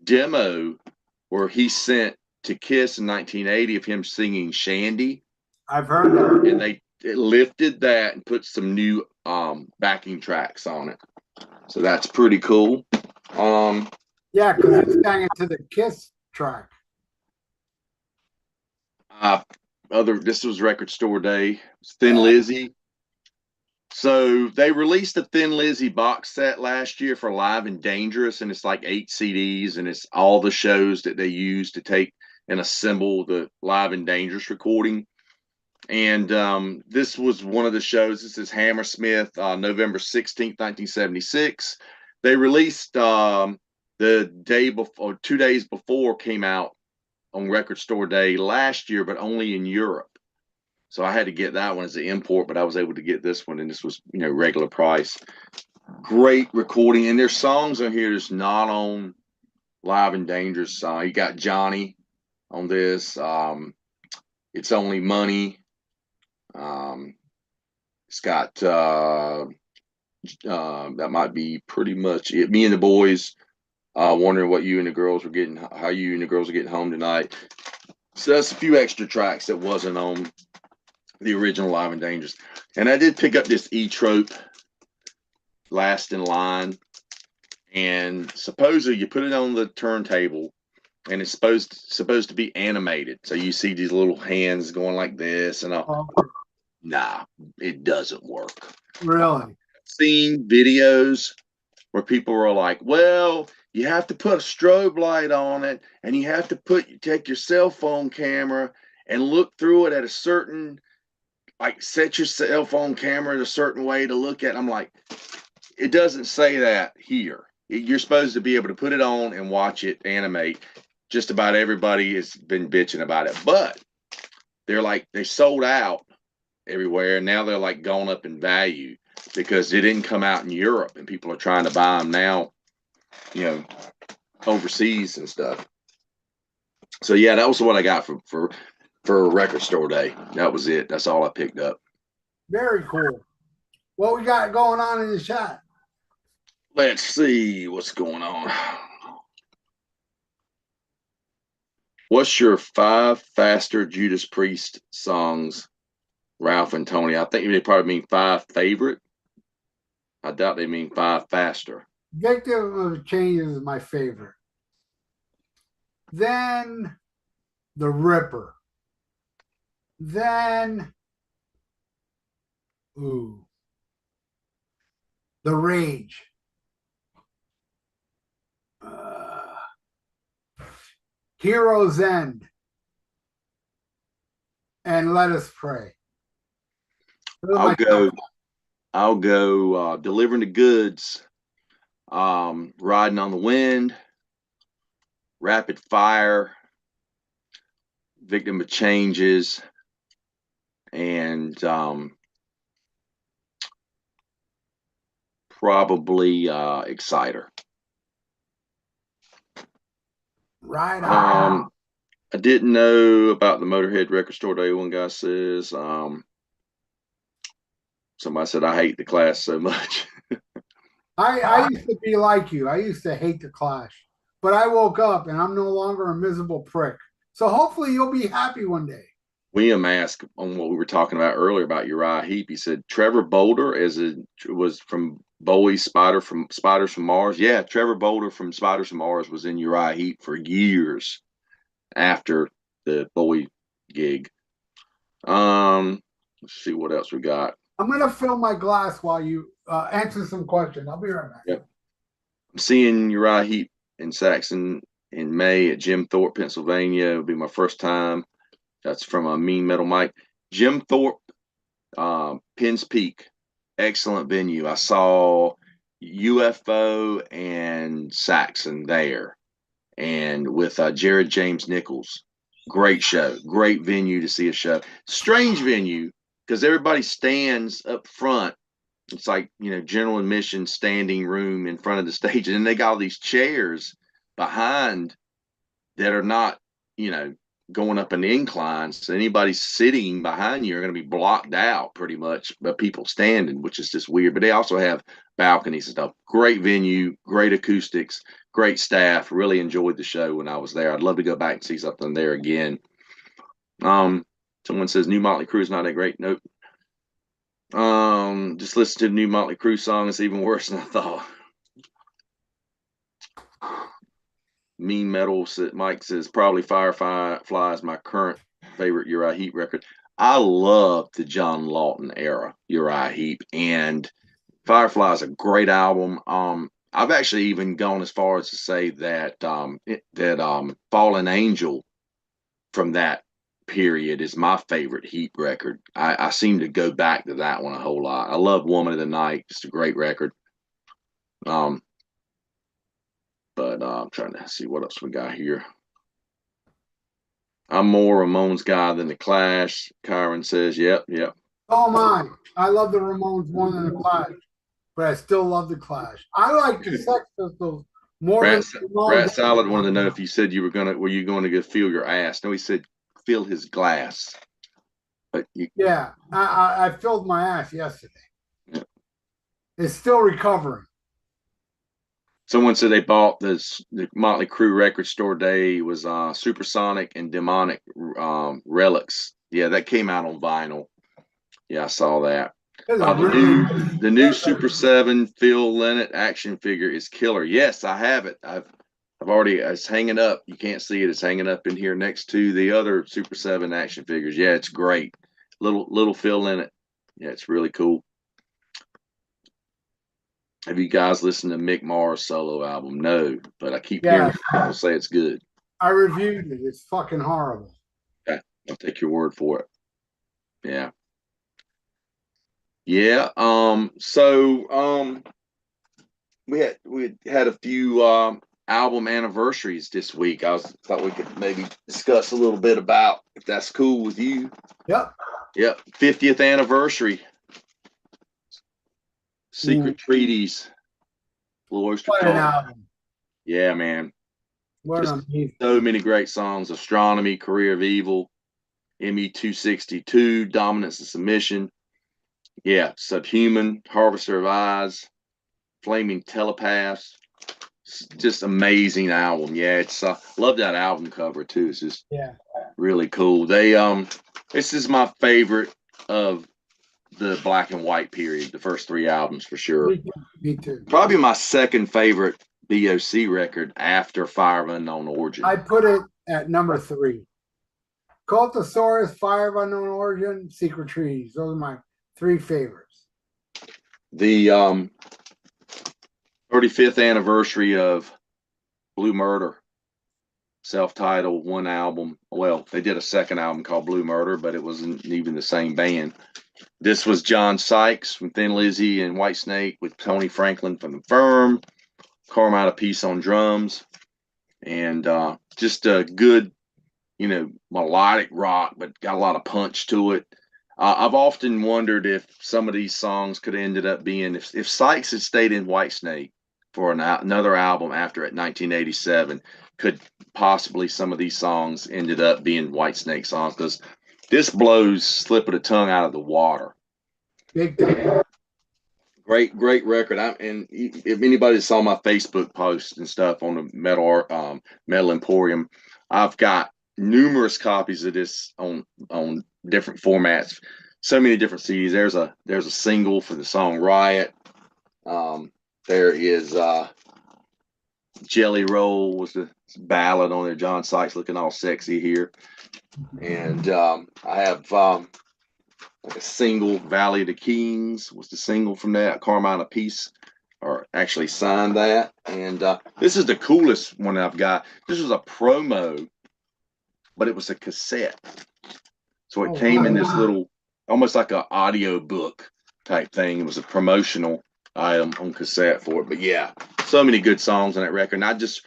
demo where he sent to Kiss in 1980 of him singing Shandy. I've heard that. And they lifted that and put some new backing tracks on it. So that's pretty cool. Yeah, because it's hanging to the Kiss track. This was Record Store Day. Thin Lizzy. So they released a Thin Lizzy box set last year for Live and Dangerous, and it's like 8 CDs, and it's all the shows that they use to take and assemble the Live and Dangerous recording. And this was one of the shows. This is Hammersmith, November 16th, 1976. They released the day before, 2 days before, came out on Record Store Day last year, but only in Europe. So I had to get that one as an import, but I was able to get this one, and this was, regular price. Great recording, and there's songs on here that's not on Live and Dangerous. You got Johnny on this. It's Only Money. It's got that might be pretty much it. Me and the Boys, wondering what you and the girls were getting, how you and the girls are getting home tonight. So that's a few extra tracks that wasn't on the original Live and Dangerous. And I did pick up this E-Trope, Last in Line, and supposedly you put it on the turntable, and it's supposed to be animated. So you see these little hands going like this, and nah, it doesn't work. Really? I've seen videos where people are like, well, you have to put a strobe light on it, and you have to take your cell phone camera and look through it at a certain, like, set your cell phone camera in a certain way to look at. I'm like, it doesn't say that here. You're supposed to be able to put it on and watch it animate. Just about everybody has been bitching about it, but they're like, they sold out everywhere, and now they're like gone up in value because it didn't come out in Europe, and people are trying to buy them now, overseas and stuff. So yeah, that was what I got for Record Store Day. That was it. That's all I picked up. Very cool. What we got going on in the chat? Let's see what's going on. What's your 5 faster Judas Priest songs, Ralph and Tony? I think they probably mean 5 favorite. I doubt they mean 5 faster. Victim of Change is my favorite. Then The Ripper. Then The Rage. Hero's End. And Let Us Pray. I'll go Delivering the Goods, Riding on the Wind, Rapid Fire, Victim of Changes, and probably Exciter. Right on. I didn't know about the Motorhead Record Store Day. One guy says, somebody said, I hate the Clash so much. I used to be like you. I used to hate the Clash, but I woke up and I'm no longer a miserable prick. So hopefully you'll be happy one day. William asked on what we were talking about earlier about Uriah Heep. He said Trevor Bolder was from Bowie's Spiders from Mars. Yeah, Trevor Bolder from Spiders from Mars was in Uriah Heep for years after the Bowie gig. Let's see what else we got. I'm gonna fill my glass while you answer some questions. I'll be right back. Yep. I'm seeing Uriah Heep in Saxon in May at Jim Thorpe, Pennsylvania. It'll be my first time. That's from a Mean Metal Mike. Jim Thorpe, Penns Peak, excellent venue. I saw UFO and Saxon there, and with Jared James Nichols. Great show, great venue to see a show. Strange venue because everybody stands up front. It's like, general admission standing room in front of the stage, and then they got all these chairs behind that are not, going up an incline. So anybody sitting behind you are going to be blocked out pretty much by people standing, which is just weird. But they also have balconies and stuff. Great venue, great acoustics, great staff. Really enjoyed the show when I was there. I'd love to go back and see something there again. Someone says New Motley Crue is not that great. Nope. Just listen to the new Motley Crue song. It's even worse than I thought. Mean Metal, Mike says probably Firefly is my current favorite Uriah Heep record. I love the John Lawton era, Uriah Heep, and Firefly is a great album. I've actually even gone as far as to say that Fallen Angel from that period is my favorite Heap record. I seem to go back to that one a whole lot. I love Woman of the Night, just a great record. Um, but I'm trying to see what else we got here. I'm more Ramones guy than the Clash. Kyron says, "Yep, yep." Oh my! I love the Ramones more than the Clash, but I still love the Clash. I like the Sex Pistols more than Rat, the Ramones. Rat Salad wanted to know if you said you were you going to go feel your ass? No, he said fill his glass. But you, Yeah, I filled my ass yesterday. yeah. It's still recovering. Someone said they bought the Motley Crue record store day was Supersonic and Demonic Relics. Yeah, that came out on vinyl. Yeah, I saw that. The new Super 7 Phil Lynott action figure is killer. Yes, I have it. I've already it's hanging up. You can't see it. It's hanging up in here next to the other Super 7 action figures. Yeah, it's great. Little Phil Lynott. Yeah, it's really cool. Have you guys listened to Mick Mars' solo album? No, but I keep hearing people say it's good. I reviewed it. It's fucking horrible. Okay, I'll take your word for it. Yeah. Yeah. We had a few album anniversaries this week. Thought we could maybe discuss a little bit about if that's cool with you. Yep. Yep. 50th anniversary. Secret Treaties. Blue Oyster What an Cult. album. Yeah, man. What Just an so many great songs. Astronomy, Career of Evil, ME 262, Dominance and Submission. Yeah, Subhuman, Harvester of Eyes, Flaming Telepaths. Just amazing album. Yeah, it's love that album cover too. It's just really cool. This is my favorite of the black and white period, the first three albums for sure. Me too. Probably my second favorite BOC record after Fire of Unknown Origin. I put it at number 3. Cultosaurus, Fire of Unknown Origin, Secret Trees. Those are my 3 favorites. The 35th anniversary of Blue Murder, self-titled, one album. Well, they did a second album called Blue Murder, but it wasn't even the same band. This was John Sykes from Thin Lizzy and Whitesnake with Tony Franklin from The Firm, Carmine Peace on drums, and just a good, melodic rock, but got a lot of punch to it. I've often wondered if some of these songs could have ended up being, if Sykes had stayed in Whitesnake for another album after at 1987, could possibly some of these songs ended up being Whitesnake songs, because this blows Slip of the Tongue out of the water. Big time. Great record. And if anybody saw my Facebook posts and stuff on the Metal Emporium, I've got numerous copies of this on different formats. So many different CDs. There's a single for the song Riot. There is Jelly Roll was the ballad on there. John Sykes looking all sexy here. And I have like a single, Valley of the Kings was the single from that. Carmine Peace or actually signed that. And this is the coolest one I've got. This was a promo, but it was a cassette. So it came in this little, almost like an audio book type thing. It was a promotional item on cassette for it. But yeah, so many good songs on that record. And I just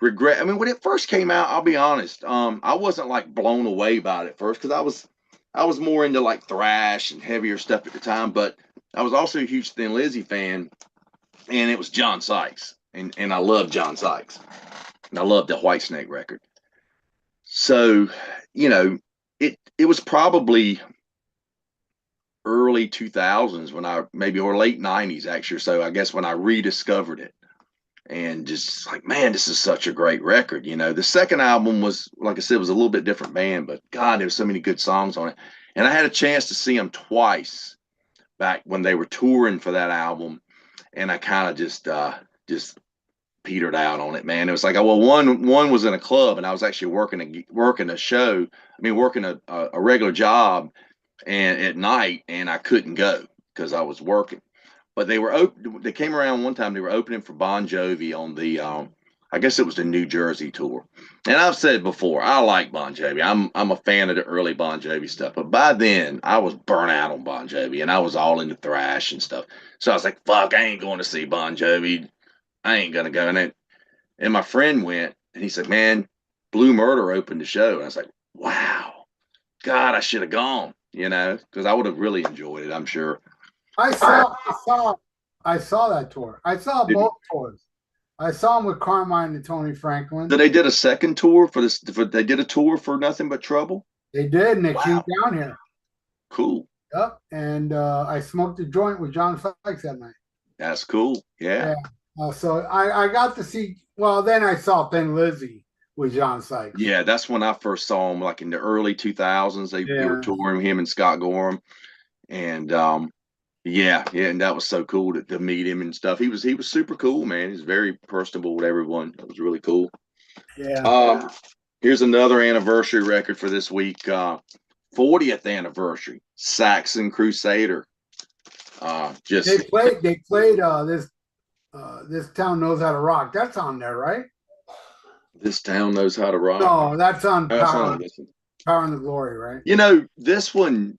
regret, when it first came out, I'll be honest, I wasn't like blown away by it at first, because I was more into like thrash and heavier stuff at the time, but I was also a huge Thin Lizzy fan, and it was John Sykes, and I love John Sykes, and I love the Whitesnake record. So, it was probably early 2000s or late 90s actually. So I guess when I rediscovered it, and just like, man, this is such a great record. The second album was, like I said, was a little bit different band, but God, there were so many good songs on it. And I had a chance to see them twice back when they were touring for that album. And I kind of just petered out on it, man. It was like, one was in a club, and I was actually working a show. Working a regular job. and at night, and I couldn't go because I was working. But they were open. They came around one time. They were opening for Bon Jovi on the, I guess it was the New Jersey tour. And I've said it before, I like Bon Jovi. I'm a fan of the early Bon Jovi stuff. But by then, I was burnt out on Bon Jovi, and I was all into thrash and stuff. So I was like, "Fuck, I ain't going to see Bon Jovi. I ain't gonna go." And my friend went, and he said, "Man, Blue Murder opened the show." And I was like, "Wow, God, I should have gone." Because I would have really enjoyed it, I'm sure. I saw that tour. I saw both tours. I saw them with Carmine and Tony Franklin. So they did a second tour for this. They did a tour for Nothing But Trouble. They did, and they came down here. Cool. Yep. And I smoked a joint with John Sykes that night. That's cool. Yeah. So I got to see. Well, then I saw Thin Lizzy with John Sykes. Yeah, that's when I first saw him, like in the early 2000s. They were touring, him and Scott Gorham, and and that was so cool to meet him and stuff. He was super cool, man. He's very personable with everyone. That was really cool. Yeah. Here's another anniversary record for this week. 40th anniversary, Saxon Crusader. They played this town knows how to rock. That's on there, right? This town knows how to rock. No, that's on Power and the Glory, right? This one,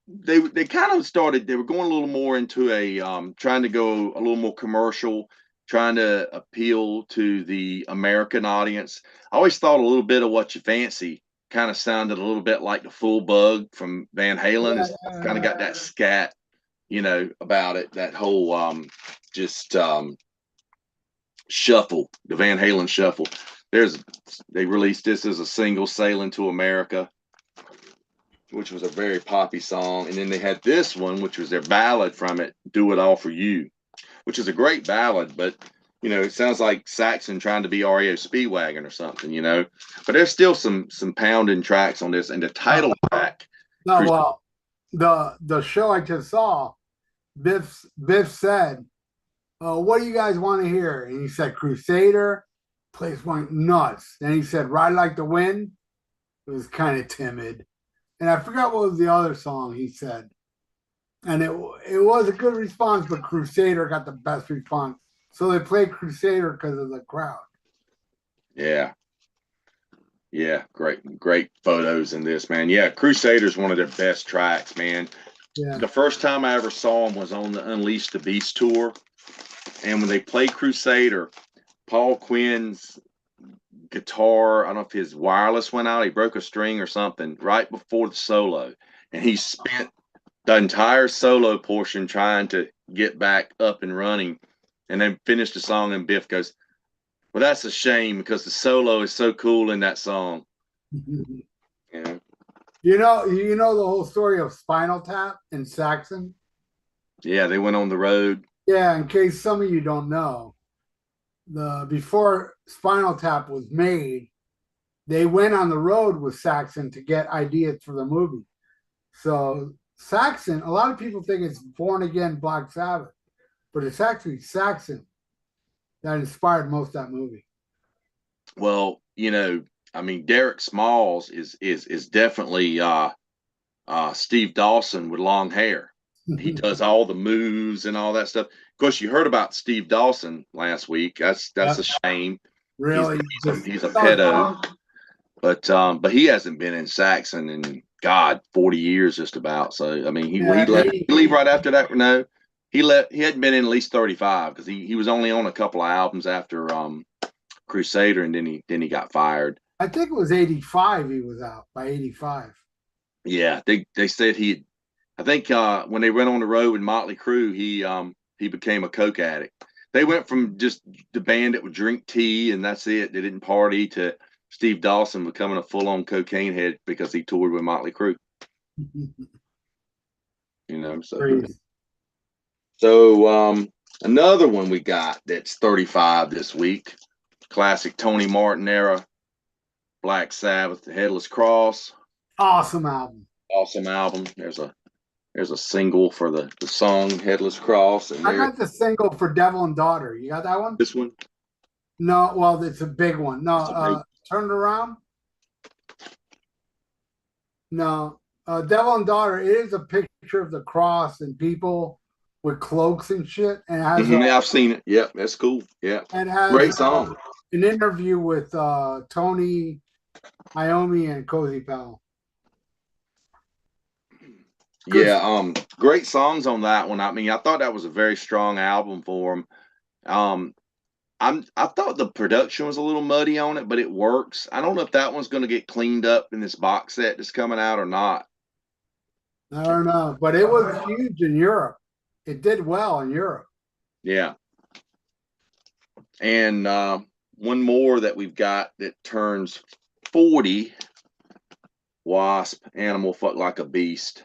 they kind of started. They were going a little more into a trying to go a little more commercial, trying to appeal to the American audience. I always thought a little bit of What You Fancy kind of sounded a little bit like the Full Bug from Van Halen. It's kind of got that scat, about it. That whole shuffle, the Van Halen shuffle. They released this as a single, Sailing to America, which was a very poppy song. And then they had this one, which was their ballad from it, Do It All For You, which is a great ballad, but it sounds like Saxon trying to be REO Speedwagon or something, but there's still some pounding tracks on this. And the title track. No, well, the show I just saw, Biff said, what do you guys want to hear? And he said Crusader. Place went nuts. Then he said Ride Like the Wind. It was kind of timid. And I forgot what was the other song he said. And it was a good response, but Crusader got the best response. So they played Crusader because of the crowd. Yeah. Yeah, great photos in this, man. Yeah, Crusader's one of their best tracks, man. Yeah. The first time I ever saw him was on the Unleash the Beast tour. And when they played Crusader, Paul Quinn's guitar, I don't know if his wireless went out, he broke a string or something right before the solo. And he spent the entire solo portion trying to get back up and running, and then finished the song. And Biff goes, "Well, that's a shame because the solo is so cool in that song." Yeah. You know the whole story of Spinal Tap and Saxon? Yeah, they went on the road. Yeah, in case some of you don't know, before Spinal Tap was made, they went on the road with Saxon to get ideas for the movie. So Saxon, a lot of people think it's Born Again Black Sabbath, but it's actually Saxon that inspired most of that movie. Well, Derek Smalls is definitely Steve Dawson with long hair. He does all the moves and all that stuff. Of course, you heard about Steve Dawson last week. That's a shame. Really, he's a pedo. But he hasn't been in Saxon in 40 years just about. So he leave right after that. No, he hadn't been in at least 35 because he was only on a couple of albums after Crusader, and then he got fired. I think it was 85 he was out by 85. Yeah, they said I think when they went on the road with Motley Crue, he became a coke addict. They went from just the band that would drink tea and that's it, they didn't party, to Steve Dawson becoming a full-on cocaine head because he toured with Motley Crue. So another one we got that's 35 this week, classic Tony Martin era, Black Sabbath, The Headless Cross. Awesome album. There's a single for the song Headless Cross. And I got the single for Devil and Daughter. You got that one? This one? No, well, it's a big one. No, Turn It Around? No. Devil and Daughter, it is a picture of the cross and people with cloaks and shit, and it has Yeah, I've seen it. Yeah, that's cool. Yeah, and has great song. an interview with Tony Iommi and Cozy Powell. Good. Yeah, great songs on that one. I mean, I thought that was a very strong album for him. Um, I thought the production was a little muddy on it, but it works. I don't know if that one's going to get cleaned up in this box set that's coming out or not. I don't know, but it was huge in Europe. It did well in Europe. Yeah. And one more that we've got that turns 40, Wasp, Animal Fuck Like a Beast.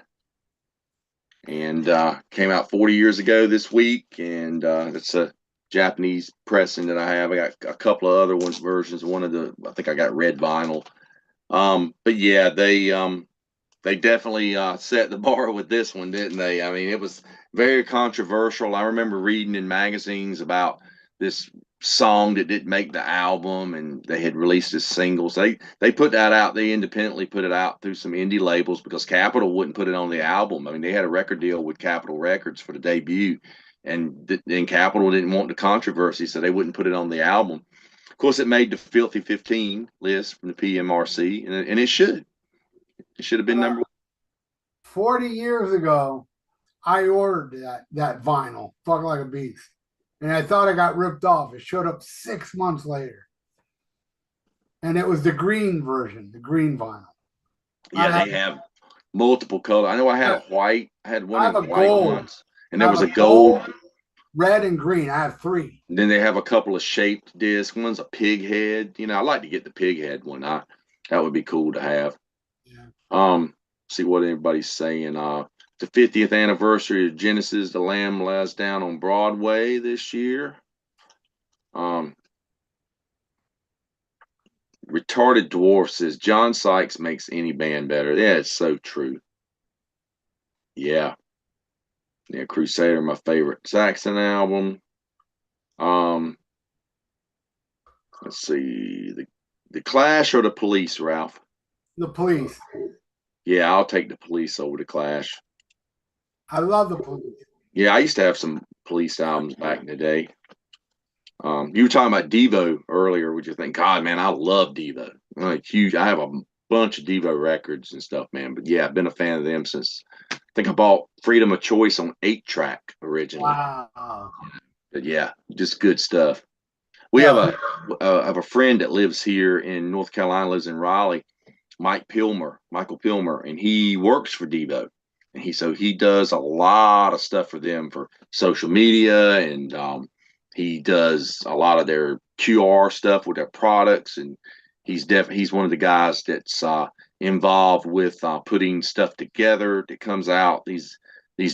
And came out 40 years ago this week. And it's a Japanese pressing that I have. I got a couple of other versions. One of the, I think I got red vinyl. But yeah, they definitely set the bar with this one, didn't they? I mean, it was very controversial. I remember reading in magazines about this song that didn't make the album, and they had released as singles. They put that out. They independently put it out through some indie labels because Capitol wouldn't put it on the album. I mean, they had a record deal with Capitol Records for the debut, and then Capitol didn't want the controversy, so they wouldn't put it on the album. Of course, it made the Filthy 15 list from the PMRC, and it should. It should have been number 40 years ago, I ordered that vinyl, Fuck Like a Beast. And I thought I got ripped off. It showed up 6 months later. And it was the green version, the green vinyl. Yeah, they have multiple colors. I know I had a white. I had one in white once, and there was a gold, red, and green. I have three. And then they have a couple of shaped discs. One's a pig head. You know, I like to get the pig head one. That would be cool to have. Yeah. See what everybody's saying. The 50th anniversary of Genesis, The Lamb Lies Down on Broadway this year. Retarded Dwarf says John Sykes makes any band better. Yeah, it's so true. Yeah. Yeah, Crusader, my favorite Saxon album. Let's see. The Clash or the Police, Ralph? The Police. Yeah, I'll take the Police over the Clash. I love the Police. Yeah, I used to have some Police albums back in the day. You were talking about Devo earlier. Would you think, God, man, I love Devo. I'm like huge. I have a bunch of Devo records and stuff, man. But yeah, I've been a fan of them since I think I bought Freedom of Choice on 8-track originally. Wow. But yeah, just good stuff. We have a friend that lives here in North Carolina, lives in Raleigh, Michael Pilmer, and he works for Devo. And he does a lot of stuff for them for social media, and he does a lot of their QR stuff with their products, and he's one of the guys that's involved with putting stuff together that comes out, these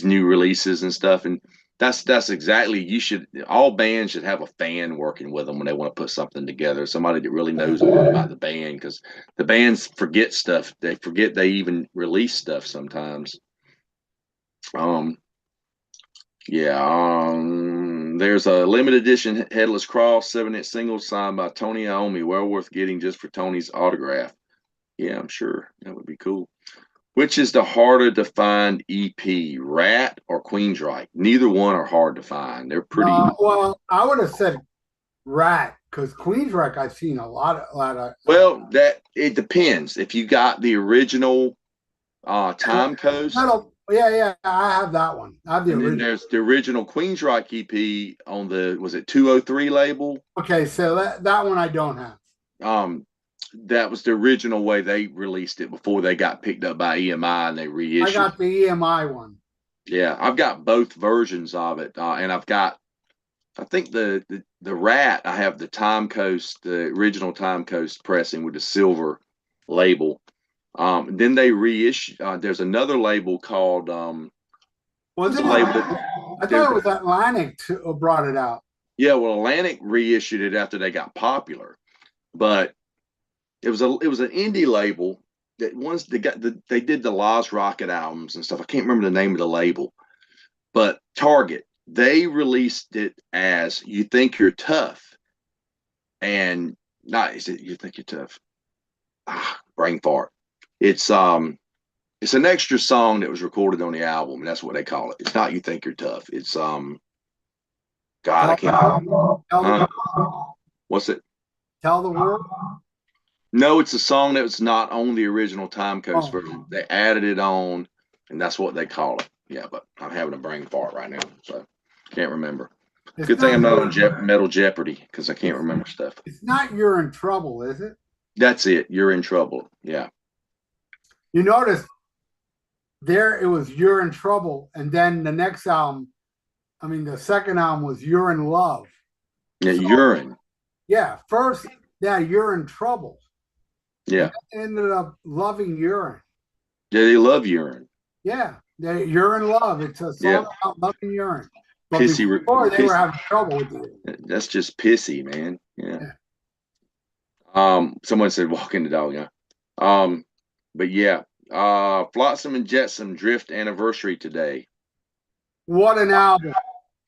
new releases and stuff. And that's exactly, all bands should have a fan working with them when they want to put something together, somebody that really knows a lot about the band, because the bands forget stuff. They forget they even release stuff sometimes. There's a limited edition Headless Cross 7-inch single signed by Tony Iommi, well worth getting just for Tony's autograph. Yeah, I'm sure that would be cool. Which is the harder to find EP, Rat or Queensryche? Neither one are hard to find. They're pretty. Well, I would have said Rat, because Queensryche I've seen a lot of. Well, it depends. If you got the original Time Coast. Yeah, I have that one. I have the original. Then there's the original Queensryche EP on the, was it 203 label? Okay, so that one I don't have. That was the original way they released it before they got picked up by EMI and they reissued. I got the EMI one. Yeah, I've got both versions of it, and I've got, I think the Rat, I have the Time Coast, the original Time Coast pressing with the silver label. Then they reissue. There's another label called. Was it? I thought it was Atlantic who brought it out. Yeah, well, Atlantic reissued it after they got popular, but it was an indie label that once they did the Lost Rocket albums and stuff. I can't remember the name of the label, but Target, they released it as You Think You're Tough, and not is it You Think You're Tough? Brain fart. It's It's an extra song that was recorded on the album, and that's what they call it. It's not "You Think You're Tough." It's God, I can't. What's it? Tell the World. No, it's a song that was not on the original Time Coast Oh. version. They added it on, and that's what they call it. Yeah, but I'm having a brain fart right now, so can't remember. Good thing I'm not on Metal Jeopardy because I can't remember stuff. It's not "You're in Trouble," is it? That's it. You're in trouble. Yeah. You notice there it was "You're in Trouble," and then the next album, I mean, the second album was "You're in Love." Yeah, so, urine. Yeah, first, yeah, "You're in Trouble." Yeah. Ended up loving urine. Yeah, they love urine. Yeah, "You're in Love." It's a song about loving urine. But pissy, before they were having trouble with it. That's just pissy, man. Yeah. Someone said walking the dog, yeah. But yeah. Flotsam and Jetsam Drift anniversary today. What an album.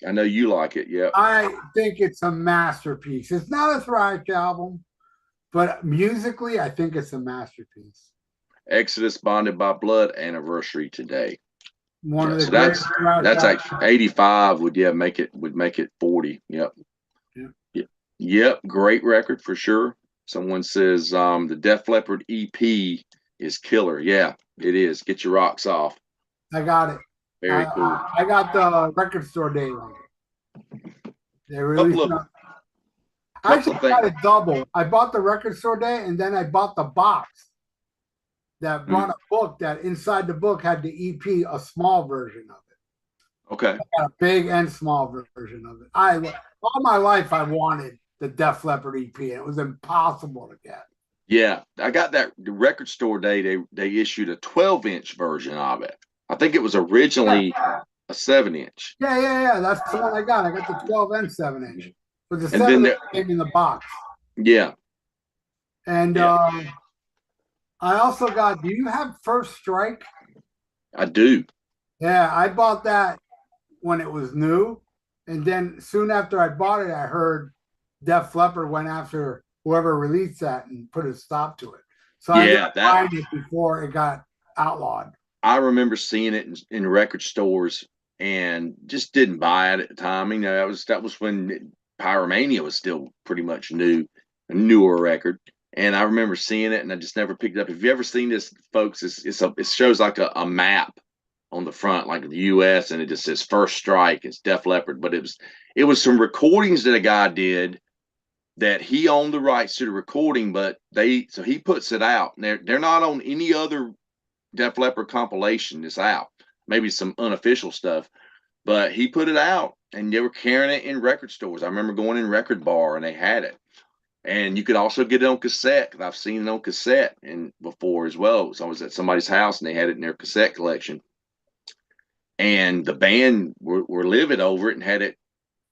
I know you like it, yeah. I think it's a masterpiece. It's not a thrash album, but musically, I think it's a masterpiece. Exodus Bonded by Blood anniversary today. One of the so that's actually 85 would make it 40. Yep. Yep, great record for sure. Someone says the Def Leppard EP is killer. Yeah, it is. Get your rocks off. I got it. Very cool. I got the record store daily. They released it. I actually got a double. I bought the record store day, and then I bought the box that brought a book that inside the book had the EP, a small version of it. Okay. A big and small version of it. All my life I wanted the Def Leppard EP, and it was impossible to get. Yeah, I got that. The record store day, they issued a 12-inch version of it. I think it was originally a 7-inch. Yeah. That's the one I got. I got the 12 and 7-inch. But the 7-inch came in the box. Yeah. And I also got, do you have First Strike? I do. Yeah, I bought that when it was new. And then soon after I bought it, I heard Def Leppard went after whoever released that and put a stop to it. So I didn't find it before it got outlawed. I remember seeing it in record stores and just didn't buy it at the time. You know, that was when Pyromania was still pretty much a newer record. And I remember seeing it, and I just never picked it up. Have you ever seen this, folks? It shows like a map on the front, like the U.S., and it just says First Strike. It's Def Leppard, but it was some recordings that a guy did that he owned the rights to the recording, but so he puts it out. They're not on any other Def Leppard compilation that's out. Maybe some unofficial stuff, but he put it out, and they were carrying it in record stores. I remember going in Record Bar, and they had it. And you could also get it on cassette, because I've seen it on cassette before as well. So I was at somebody's house, and they had it in their cassette collection. And the band were livid over it and had it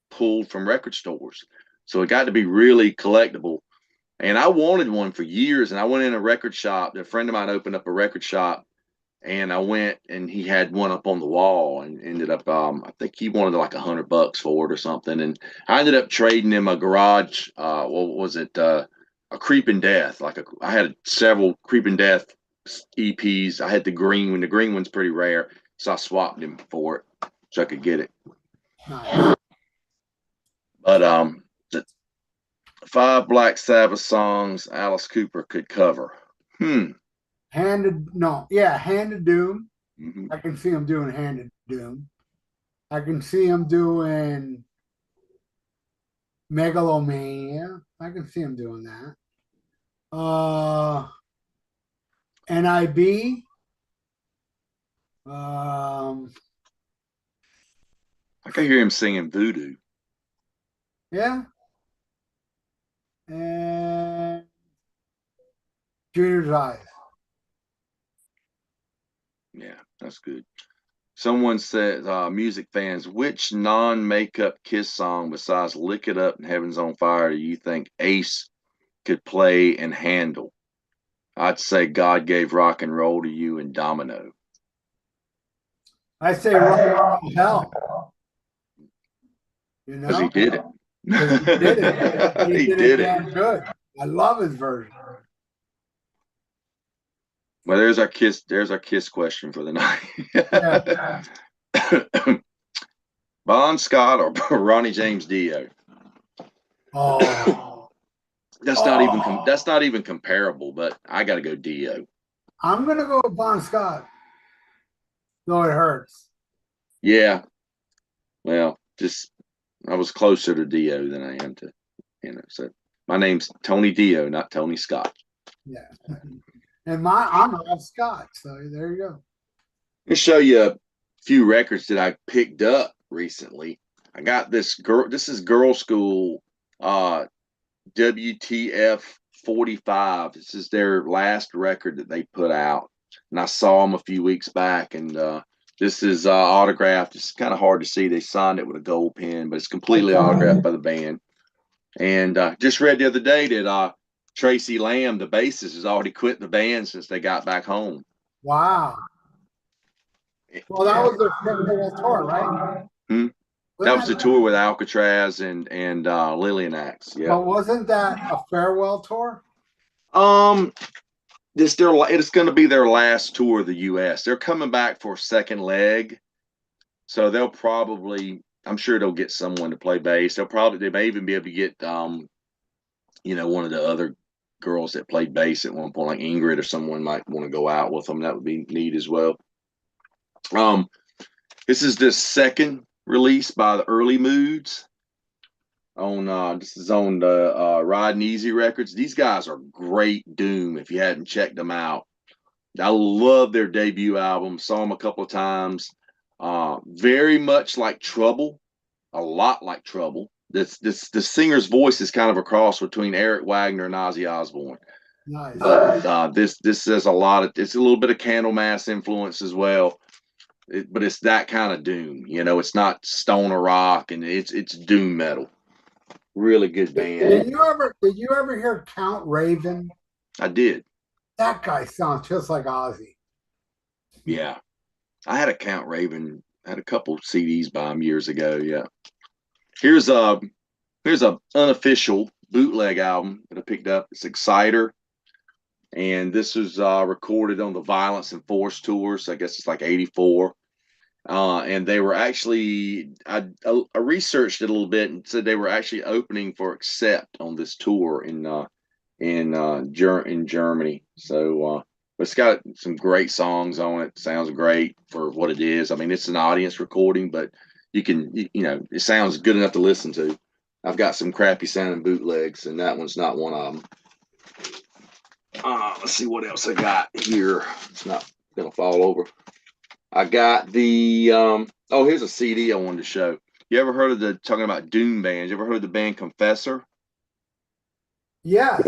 pulled from record stores. So it got to be really collectible. And I wanted one for years. And I went in a record shop. A friend of mine opened up a record shop. And I went, and he had one up on the wall, and ended up, I think he wanted like $100 for it or something. And I ended up trading him a garage, what was it? A Creeping Death. I had several Creeping Death EPs. I had the green one. The green one's pretty rare. So I swapped him for it so I could get it. But the 5 Black Sabbath songs Alice Cooper could cover. Hand of Doom. Mm-hmm. I can see him doing Hand of Doom. I can see him doing Megalomania. I can see him doing that. NIB. I can hear him singing Voodoo. Yeah. And Junior's Eyes. Yeah, that's good. Someone says, music fans, which non-makeup Kiss song besides Lick It Up and Heaven's on Fire do you think Ace could play and handle? I'd say God Gave Rock and Roll to You and Domino. I say Rock and Hell. You know? Because he did it. He did it. He did it damn good. I love his version. Well, there's our kiss. There's our kiss question for the night. Yeah. Bon Scott or Ronnie James Dio? Oh, That's not even that's not even comparable. But I got to go Dio. I'm gonna go with Bon Scott. No, it hurts. Yeah. Well, just I was closer to Dio than I am to, So my name's Tony Dio, not Tony Scott. Yeah. And I'm Ralph Scott. So there you go. Let me show you a few records that I picked up recently. I got this girl. This is Girl School, WTF 45. This is their last record that they put out, and I saw them a few weeks back. And this is autographed. It's kind of hard to see. They signed it with a gold pen, but it's completely autographed by the band. And just read the other day that Tracy Lamb, the bassist, has already quit the band since they got back home. Wow. Well, that was their farewell tour, right? That was the tour with Alcatraz and Lillian Axe. Yeah. But wasn't that a farewell tour? It's going to be their last tour of the U.S. They're coming back for a second leg, so they'll probably. I'm sure they'll get someone to play bass. They may even be able to get one of the other girls that played bass at one point, like Ingrid or someone might want to go out with them. That would be neat as well. This is the second release by the Early Moods. This is on the Riding Easy Records. These guys are great doom if you hadn't checked them out. I love their debut album. Saw them a couple of times. Very much like Trouble, a lot like Trouble. The singer's voice is kind of a cross between Eric Wagner and Ozzy Osbourne. Nice. But this says a lot of. It's a little bit of Candlemass influence as well. But it's that kind of doom. It's not stoner rock, and it's doom metal. Really good band. Did you ever hear Count Raven? I did. That guy sounds just like Ozzy. Yeah. I had a Count Raven, I had a couple CDs by him years ago. Yeah. Here's a unofficial bootleg album that I picked up. It's Exciter. And this was recorded on the Violence and Force tours. I guess it's like 84. And they were actually, I researched it a little bit and said they were actually opening for Accept on this tour in Germany. So it's got some great songs on it. Sounds great for what it is. I mean, it's an audience recording, but it sounds good enough to listen to. I've got some crappy sounding bootlegs, and that one's not one of them. Let's see what else I got here. It's not gonna fall over. I got the here's a CD I wanted to show. You ever heard of talking about doom bands? You ever heard of the band Confessor? Yes.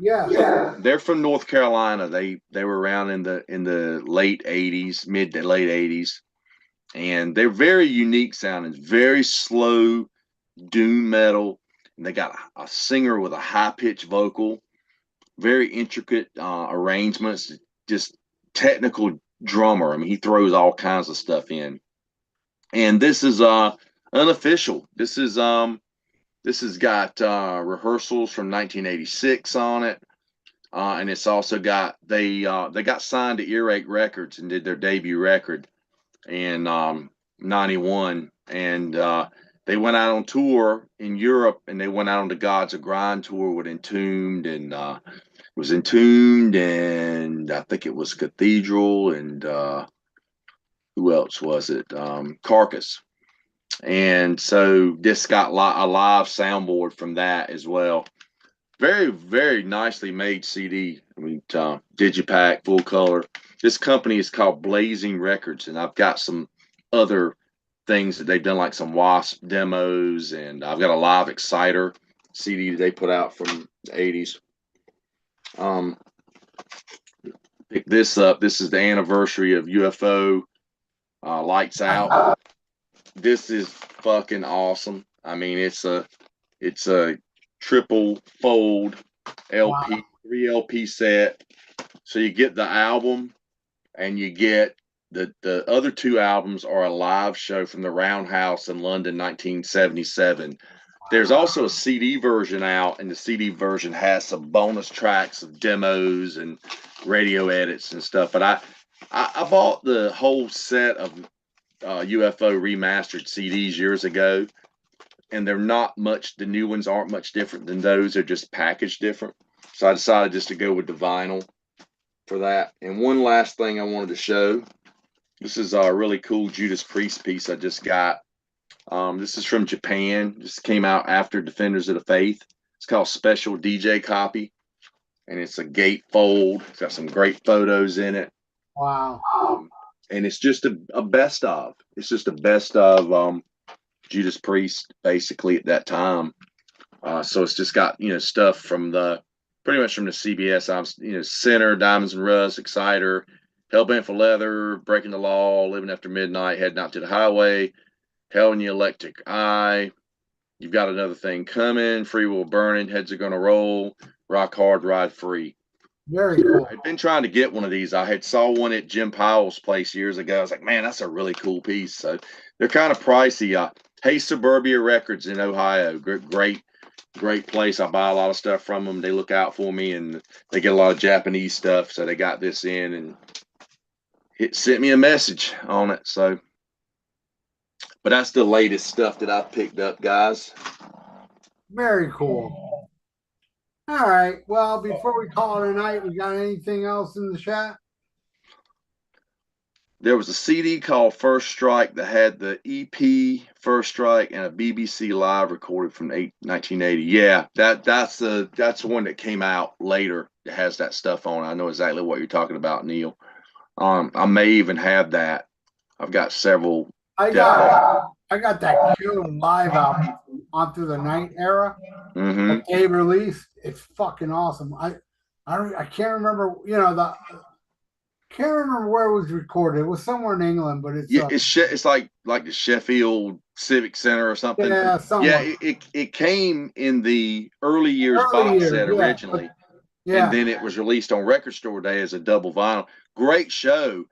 Yeah. They're from North Carolina. They were around in the late 80s, mid to late 80s. And they're very unique sounding, very slow doom metal. And they got a singer with a high-pitched vocal, very intricate arrangements, just technical drummer. I mean, he throws all kinds of stuff in. And this is unofficial. This has got rehearsals from 1986 on it. And it's also got they got signed to Earache Records and did their debut record in 91. And they went out on tour in Europe, and they went out on the Gods of Grind tour with Entombed, and Entombed, and I think it was Cathedral, and who else was it? Carcass. And so this got a live soundboard from that as well. Very, very nicely made CD. I mean, digipack, full color. This company is called Blazing Records, and I've got some other things that they've done, like some WASP demos, and I've got a live Exciter CD they put out from the 80s. Pick this up. This is the anniversary of UFO Lights Out. This is fucking awesome. I mean, it's a triple fold LP, wow. 3 LP set. So you get the album, and you get the other 2 albums are a live show from the Roundhouse in London, 1977. There's also a CD version out, and the CD version has some bonus tracks of demos and radio edits and stuff. But I bought the whole set of UFO remastered CDs years ago, and they're not much. The new ones aren't much different than those. They're just packaged different. So I decided just to go with the vinyl for that. And one last thing I wanted to show. This is a really cool Judas Priest piece I just got. This is from Japan. This came out after Defenders of the Faith. It's called Special DJ Copy, and it's a gatefold. It's got some great photos in it. Wow. And it's just a best of. It's just a best of Judas Priest, basically, at that time. So it's just got, stuff from pretty much from the CBS albums, Sinner, Diamonds and Rust, Exciter, Hellbent for Leather, Breaking the Law, Living After Midnight, Heading Out to the Highway, Hell in the Electric Eye, You've Got Another Thing Coming, Free Will Burning, Heads Are Gonna Roll, Rock Hard, Ride Free. Very cool. I've been trying to get one of these. I had saw one at Jim Powell's place years ago. I was like, man, that's a really cool piece. So they're kind of pricey. Hey Suburbia Records in Ohio, great place. I buy a lot of stuff from them. They look out for me, and they get a lot of Japanese stuff. So they got this in, and it sent me a message on it. So, but that's the latest stuff that I picked up, guys. Very cool. All right. Well, before we call it a night, we got anything else in the chat? There was a CD called First Strike that had the EP First Strike and a BBC Live recorded from 1980. Yeah, that's the one that came out later that has that stuff on. I know exactly what you're talking about, Neil. I may even have that. I've got several. I got that killer live album from On Through the Night era that they released. It's fucking awesome. I can't remember. Can't remember where it was recorded. It was somewhere in England, but it's like the Sheffield Civic Center or something. Yeah, somewhere. Yeah, it came in the early years box set originally, and then it was released on Record Store Day as a double vinyl. Great show,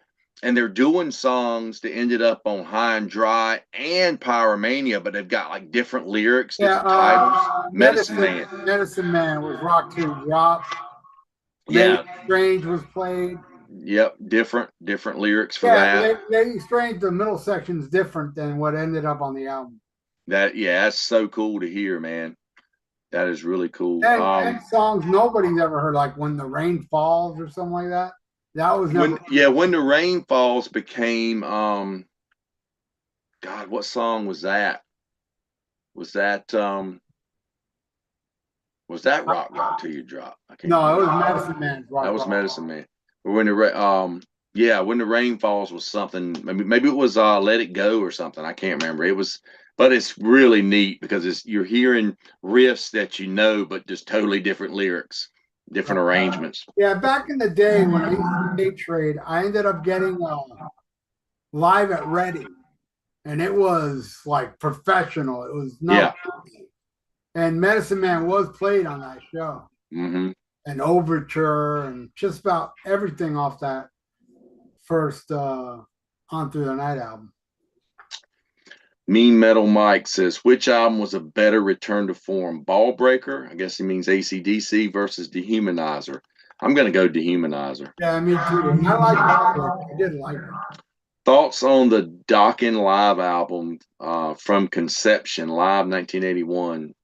and they're doing songs that ended up on High and Dry and Pyromania, but they've got like different lyrics, different titles. Medicine Man was Rock to Drop. Yeah, Strange was played. Yep, different lyrics for that. Lady Strange, the middle section's different than what ended up on the album. That's so cool to hear, man. That is really cool. And songs nobody's ever heard, like When the Rain Falls or something like that. That was When the Rain Falls became God, what song was that? Was that Rock Till You Drop? No, it was Medicine Man. That was Medicine Man. When the Rain Falls was something. Maybe it was Let It Go or something. I can't remember. It was, but it's really neat because you're hearing riffs that but just totally different lyrics, different arrangements. Yeah, back in the day when I used to day trade, I ended up getting Live at Reading, and it was like professional. It was not. Yeah. And Medicine Man was played on that show. Mm-hmm. And Overture and just about everything off that first On Through the Night album. Mean Metal Mike says, which album was a better return to form? Ball Breaker, I guess he means AC/DC, versus Dehumanizer. I'm going to go Dehumanizer. Yeah, me too. And I like Ball Breaker. I did like it. Thoughts on the Dokken Live album from Conception, Live 1981.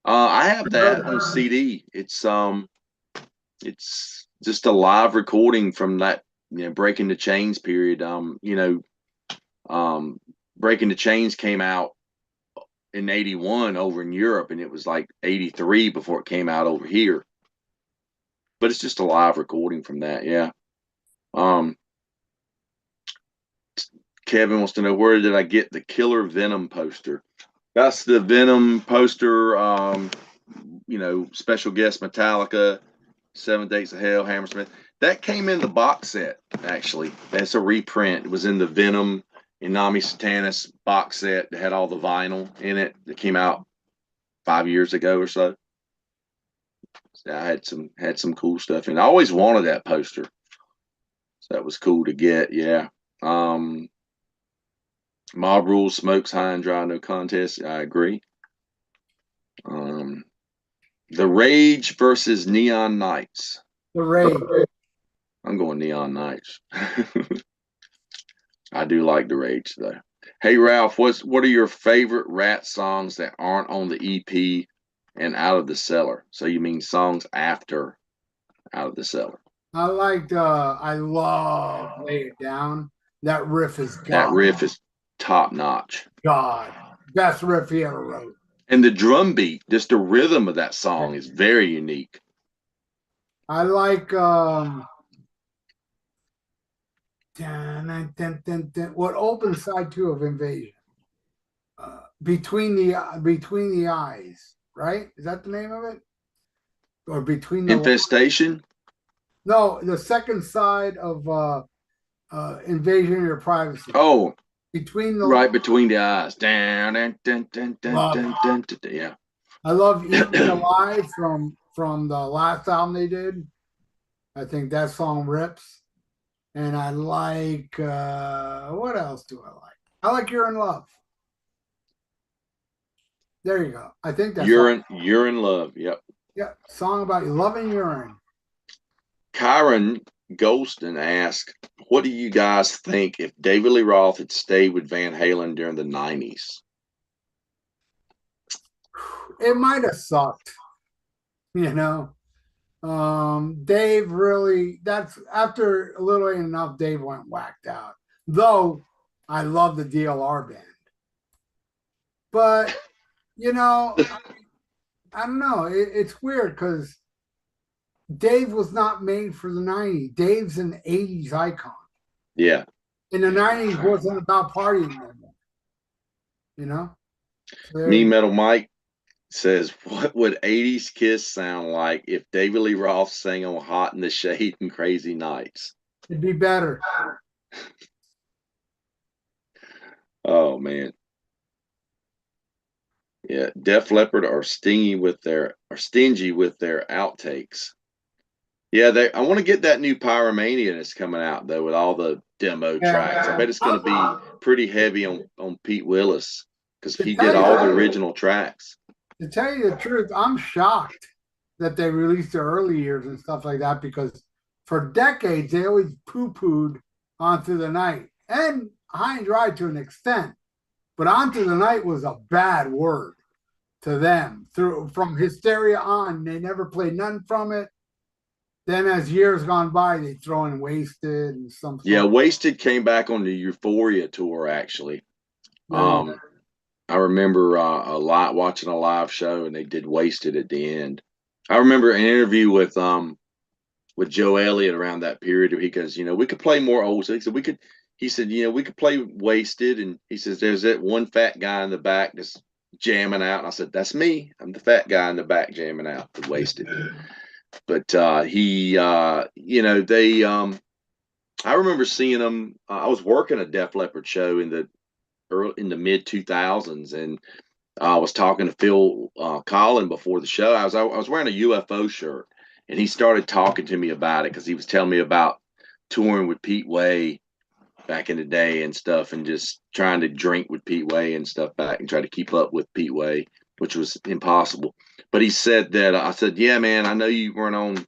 I have that on CD. It's just a live recording from that, Breaking the Chains period. Breaking the Chains came out in 81 over in Europe, and it was like 83 before it came out over here. But it's just a live recording from that, yeah. Kevin wants to know, where did I get the Killer Venom poster? That's the Venom poster, special guest Metallica, Seventh Days of Hell, Hammersmith. That came in the box set, actually. That's a reprint. It was in the Venom Inami Satanis box set that had all the vinyl in it that came out 5 years ago or so. I had some cool stuff, and I always wanted that poster. So that was cool to get, yeah. Mob Rules, Smokes High and Dry, no contest. I agree. The Rage versus Neon Knights. The Rage. I'm going Neon Nights. I do like the Rage though. Hey Ralph, what are your favorite Rat songs that aren't on the EP and Out of the Cellar? So you mean songs after Out of the Cellar? I love Lay It Down. That riff is That riff is top notch. God. Best riff he ever wrote. And the drum beat, just the rhythm of that song is very unique. I like what opens side two of Invasion. Between the eyes, right? Is that the name of it? Or between the Infestation? No, the second side of Invasion of Your Privacy. Oh, between the right between the eyes. Down, dun, dun, dun, dun, dun, dun, yeah. I love Eating Alive from the last album they did. I think that song rips. And I like what else do I like? I like You're in Love. There you go. I think that's You're in love. Yep. Yeah, song about loving urine. Kyron Golston asked, what do you guys think if David Lee Roth had stayed with Van Halen during the 90s? It might have sucked, you know. Dave really, that's after a little enough, Dave went whacked out. Though I love the DLR band. But, you know, I don't know. It's weird because Dave was not made for the 90s. Dave's an 80s icon. Yeah. In the 90s wasn't about partying anymore. You know? So Me Metal Mike says, what would 80s Kiss sound like if David Lee Roth sang on Hot in the Shade and Crazy Nights? It'd be better. Oh man. Yeah, Def Leppard are stingy with their outtakes. Yeah, I want to get that new Pyromania that's coming out though with all the demo tracks. I bet it's going to be pretty heavy on Pete Willis because he did all the original tracks. To tell you the truth, I'm shocked that they released the early years and stuff like that because for decades they always poo-pooed On Through the Night and High and Dry to an extent, but On Through the Night was a bad word to them. From Hysteria on, they never played none from it. Then as years gone by, they throw in Wasted and some. Yeah, Wasted came back on the Euphoria tour actually. I remember watching a live show and they did Wasted at the end. I remember an interview with Joe Elliott around that period where he goes, we could play more old. So he said, we could play Wasted. And he says, there's that one fat guy in the back that's jamming out. And I said, that's me. I'm the fat guy in the back jamming out with Wasted. But I remember seeing them. I was working a Def Leppard show in the mid 2000s, and I was talking to Phil Collin before the show. I was wearing a UFO shirt, and he started talking to me about it because he was telling me about touring with Pete Way back in the day and stuff, and just trying to drink with Pete Way and stuff back and try to keep up with Pete Way, which was impossible. But he said that I said, yeah, man, I know you weren't on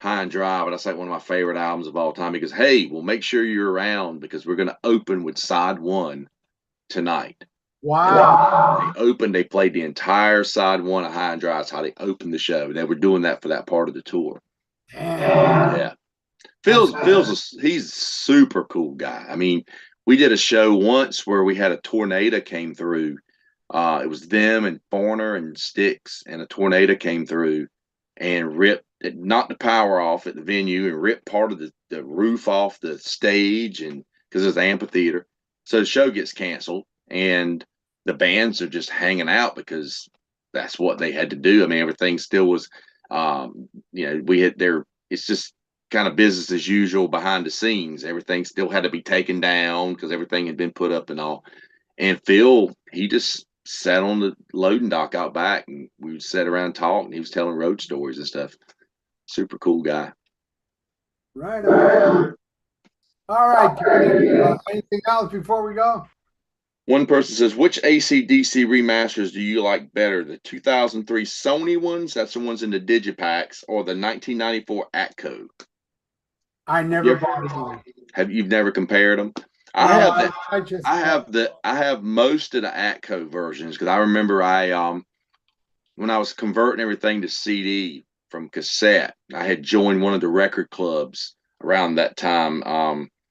High and Dry, but that's like one of my favorite albums of all time. He goes, hey, well, make sure you're around because we're going to open with side one tonight. Wow. They played the entire side one of High and Dry. That's how they opened the show. They were doing that for that part of the tour. Damn. Yeah. He's a super cool guy. I mean, we did a show once where we had a tornado came through. It was them and Foreigner and Styx, and a tornado came through and knocked the power off at the venue and ripped part of the roof off the stage, and because it was an amphitheater. So the show gets canceled and the bands are just hanging out because that's what they had to do. I mean, everything still was, it's just kind of business as usual behind the scenes. Everything still had to be taken down because everything had been put up and all. And Phil, he just sat on the loading dock out back and we would sit around and talk, and he was telling road stories and stuff. Super cool guy. Right on. All right. Anything else before we go? One person says, which AC/DC remasters do you like better? The 2003 Sony ones, that's the ones in the Digipacks, or the 1994 Atco? I never bought it either. You've never compared them? I No, have that. I just I have most of the Atco versions because I remember when I was converting everything to CD from cassette, I had joined one of the record clubs around that time.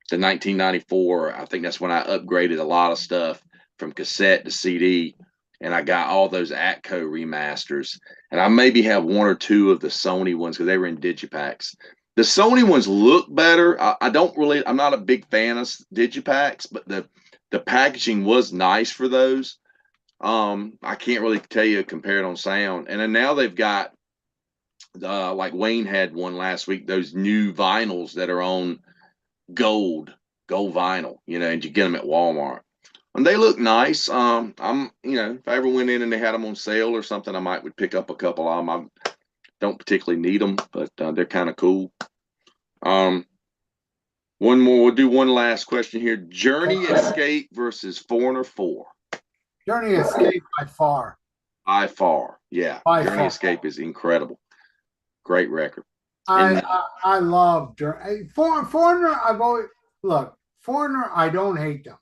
The 1994, I think that's when I upgraded a lot of stuff from cassette to CD, and I got all those Atco remasters. And I maybe have one or two of the Sony ones because they were in digipacks. The Sony ones look better. I don't really. I'm not a big fan of digipacks, but the packaging was nice for those. I can't really tell you compare it on sound. And then now they've got like Wayne had one last week, those new vinyls that are on gold vinyl, and you get them at Walmart. And they look nice. If I ever went in and they had them on sale or something, I would pick up a couple of them. I don't particularly need them, but they're kind of cool. One more. We'll do one last question here. Journey Escape versus Foreigner 4. Journey Escape by far. By far, yeah. Journey Escape is incredible. Great record. I love Journey. Foreigner, Foreigner, I don't hate them.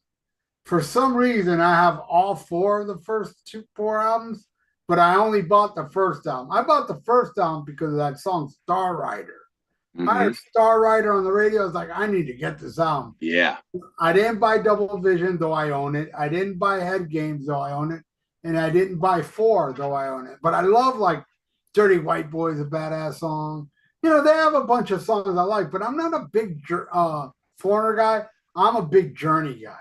For some reason, I have all four of the first four albums, but I only bought the first album. I bought the first album because of that song Star Rider. Mm-hmm. I heard Star Rider on the radio. I was like, I need to get this album. Yeah. I didn't buy Double Vision, though I own it. I didn't buy Head Games, though I own it. And I didn't buy 4, though I own it. But I love, like, Dirty White Boy is a badass song. They have a bunch of songs I like, but I'm not a big Foreigner guy. I'm a big Journey guy.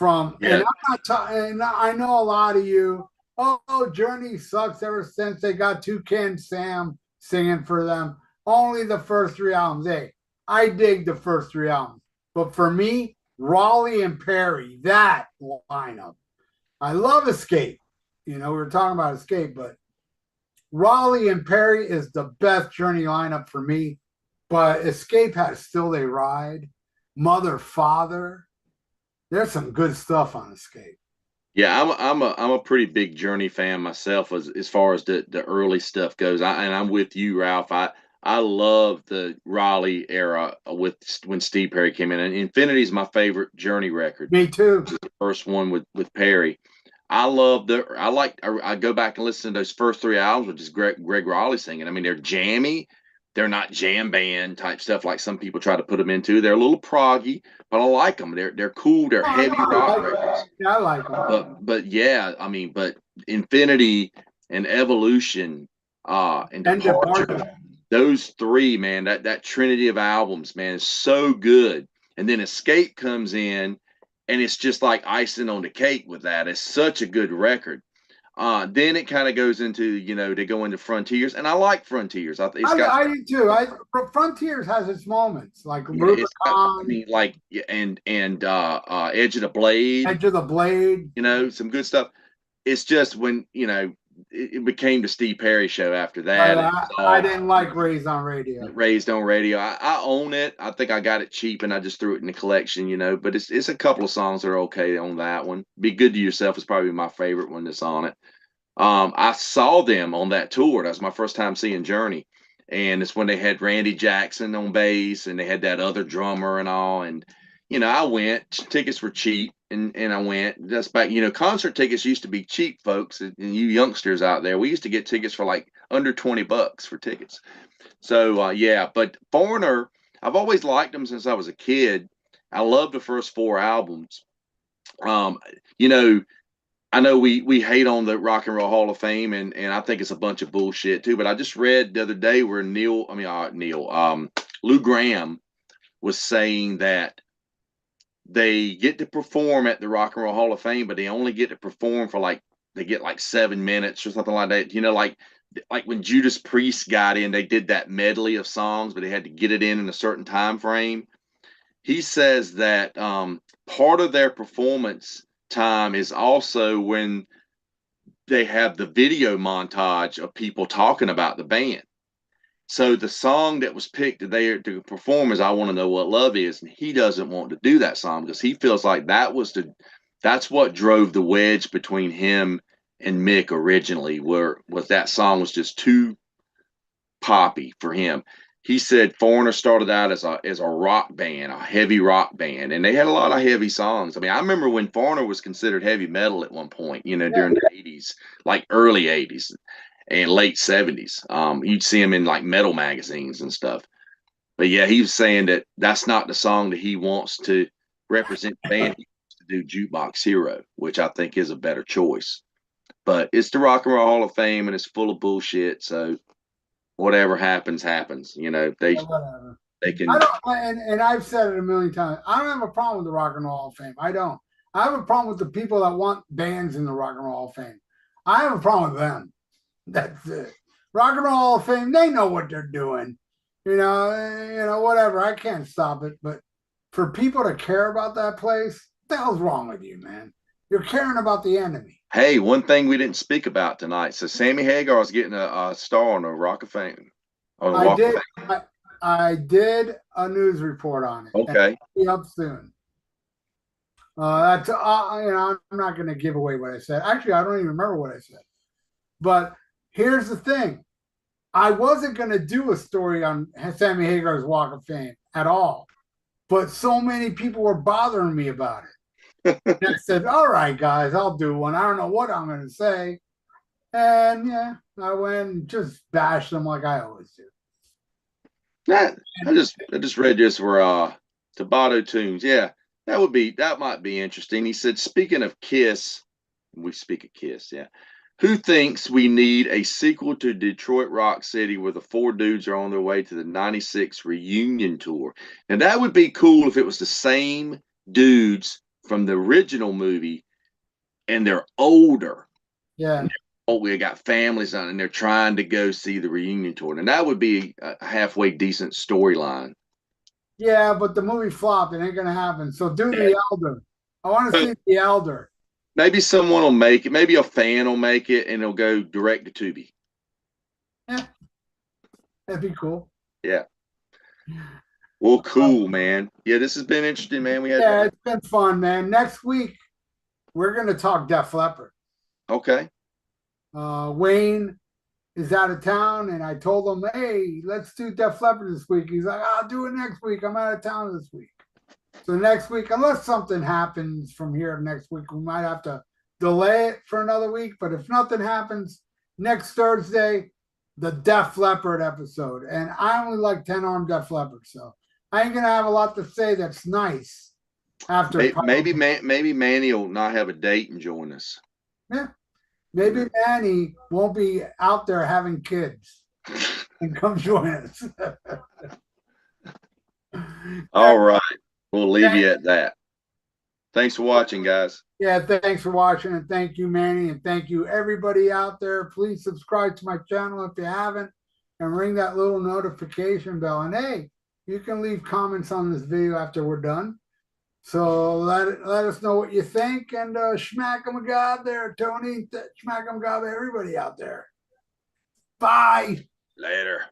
And I know a lot of you, Journey sucks ever since they got Toucan Sam singing for them. Only the first 3 albums. Hey, I dig the first 3 albums. But for me, Raleigh and Perry, that lineup. I love Escape. We were talking about Escape, but Raleigh and Perry is the best Journey lineup for me. But Escape has Still They Ride, Mother, Father. There's some good stuff on Escape. Yeah, I'm a pretty big Journey fan myself as far as the early stuff goes. And I'm with you, Ralph. I love the Raleigh era when Steve Perry came in. And Infinity is my favorite Journey record. Me too. Which is the first one with Perry. I go back and listen to those first 3 albums with just Greg Raleigh singing. I mean, they're jammy. They're not jam band type stuff like some people try to put them into. They're a little proggy, but I like them. They're cool. They're heavy rock records. Yeah, I like them. But yeah, I mean, but Infinity and Evolution and Departure. Those 3, man, that trinity of albums, man, is so good. And then Escape comes in, and it's just like icing on the cake with that. It's such a good record. Then it kind of goes into, they go into Frontiers, and I like Frontiers. I do too. Frontiers has its moments, like Rubicon. And Edge of the Blade. Edge of the Blade. Some good stuff. It's just when, it became the Steve Perry show after that. I didn't like Raised on Radio. Raised on Radio. I own it. I think I got it cheap and I just threw it in the collection, but it's a couple of songs that are okay on that one. Be Good to Yourself is probably my favorite one that's on it. I saw them on that tour. That was my first time seeing Journey. And it's when they had Randy Jackson on bass and they had that other drummer and all. And, I went, tickets were cheap. And I went. That's back. Concert tickets used to be cheap, folks. And you youngsters out there, we used to get tickets for like under $20 for tickets. So yeah, but Foreigner, I've always liked them since I was a kid. I love the first 4 albums. I know we hate on the Rock and Roll Hall of Fame, and I think it's a bunch of bullshit too. But I just read the other day where Lou Gramm was saying that they get to perform at the Rock and Roll Hall of Fame, but they only get to perform for they get 7 minutes or something like that. Like when Judas Priest got in, they did that medley of songs, but they had to get it in a certain time frame. He says that part of their performance time is also when they have the video montage of people talking about the band. So the song that was picked there to perform is I Want to Know What Love Is, and he doesn't want to do that song because he feels like that's what drove the wedge between him and Mick originally, was that song was just too poppy for him. he said Foreigner started out as a rock band, a heavy rock band, and they had a lot of heavy songs. I mean, I remember when Foreigner was considered heavy metal at one point, you know, during the 80s, like early 80s and late 70s. You'd see him in like metal magazines and stuff. But yeah, he was saying that that's not the song that he wants to represent the band. He wants to do Jukebox Hero, which I think is a better choice. But it's the Rock and Roll Hall of Fame, and it's full of bullshit. So whatever happens, happens. You know, they can. I don't, and I've said it a million times. I don't have a problem with the Rock and Roll Hall of Fame. I don't. I have a problem with the people that want bands in the Rock and Roll Hall of Fame. I have a problem with them. That's it. Rock and Roll Hall of Fame, they know what they're doing. Whatever. I can't stop it. But for people to care about that place, what the hell's wrong with you, man? You're caring about the enemy. Hey, one thing we didn't speak about tonight. So Sammy Hagar is getting a star on the Rock of Fame. I did a news report on it. Okay. It'll be up soon. I'm not going to give away what I said. Actually, I don't even remember what I said. But here's the thing. I wasn't going to do a story on Sammy Hagar's Walk of Fame at all. But so many people were bothering me about it. And I said, all right, guys, I'll do one. I don't know what I'm going to say. And yeah, I went and just bashed them like I always do. I just read this for Tabata Tunes. Yeah, that might be interesting. He said, speaking of Kiss, we speak of Kiss, yeah. Who thinks we need a sequel to Detroit Rock City where the four dudes are on their way to the 96 reunion tour? And that would be cool if it was the same dudes from the original movie and they're older. Yeah. We got families on and they're trying to go see the reunion tour. And that would be a halfway decent storyline. Yeah, but the movie flopped. It ain't going to happen. So do The Elder. I want to see The Elder. Maybe someone will make it. Maybe a fan will make it and it'll go direct to Tubi. Yeah. That'd be cool. Yeah. Well, cool, man. Yeah, this has been interesting, man. It's been fun, man. Next week, we're going to talk Def Leppard. Okay. Wayne is out of town, and I told him, hey, let's do Def Leppard this week. He's like, I'll do it next week. I'm out of town this week. So next week, unless something happens from here next week, we might have to delay it for another week. But if nothing happens, next Thursday, the Def Leppard episode. And I only like 10-armed Def Leppard, so I ain't going to have a lot to say that's nice after. Maybe Manny will not have a date and join us. Yeah. Maybe Manny won't be out there having kids and come join us. All right. We'll leave you at that. Thanks for watching, guys. Yeah, thanks for watching, and thank you, Manny, and thank you, everybody out there. Please subscribe to my channel if you haven't, and ring that little notification bell. And hey, you can leave comments on this video after we're done. So let us know what you think, and schmack 'em God there, Tony. Schmack 'em God, everybody out there. Bye. Later.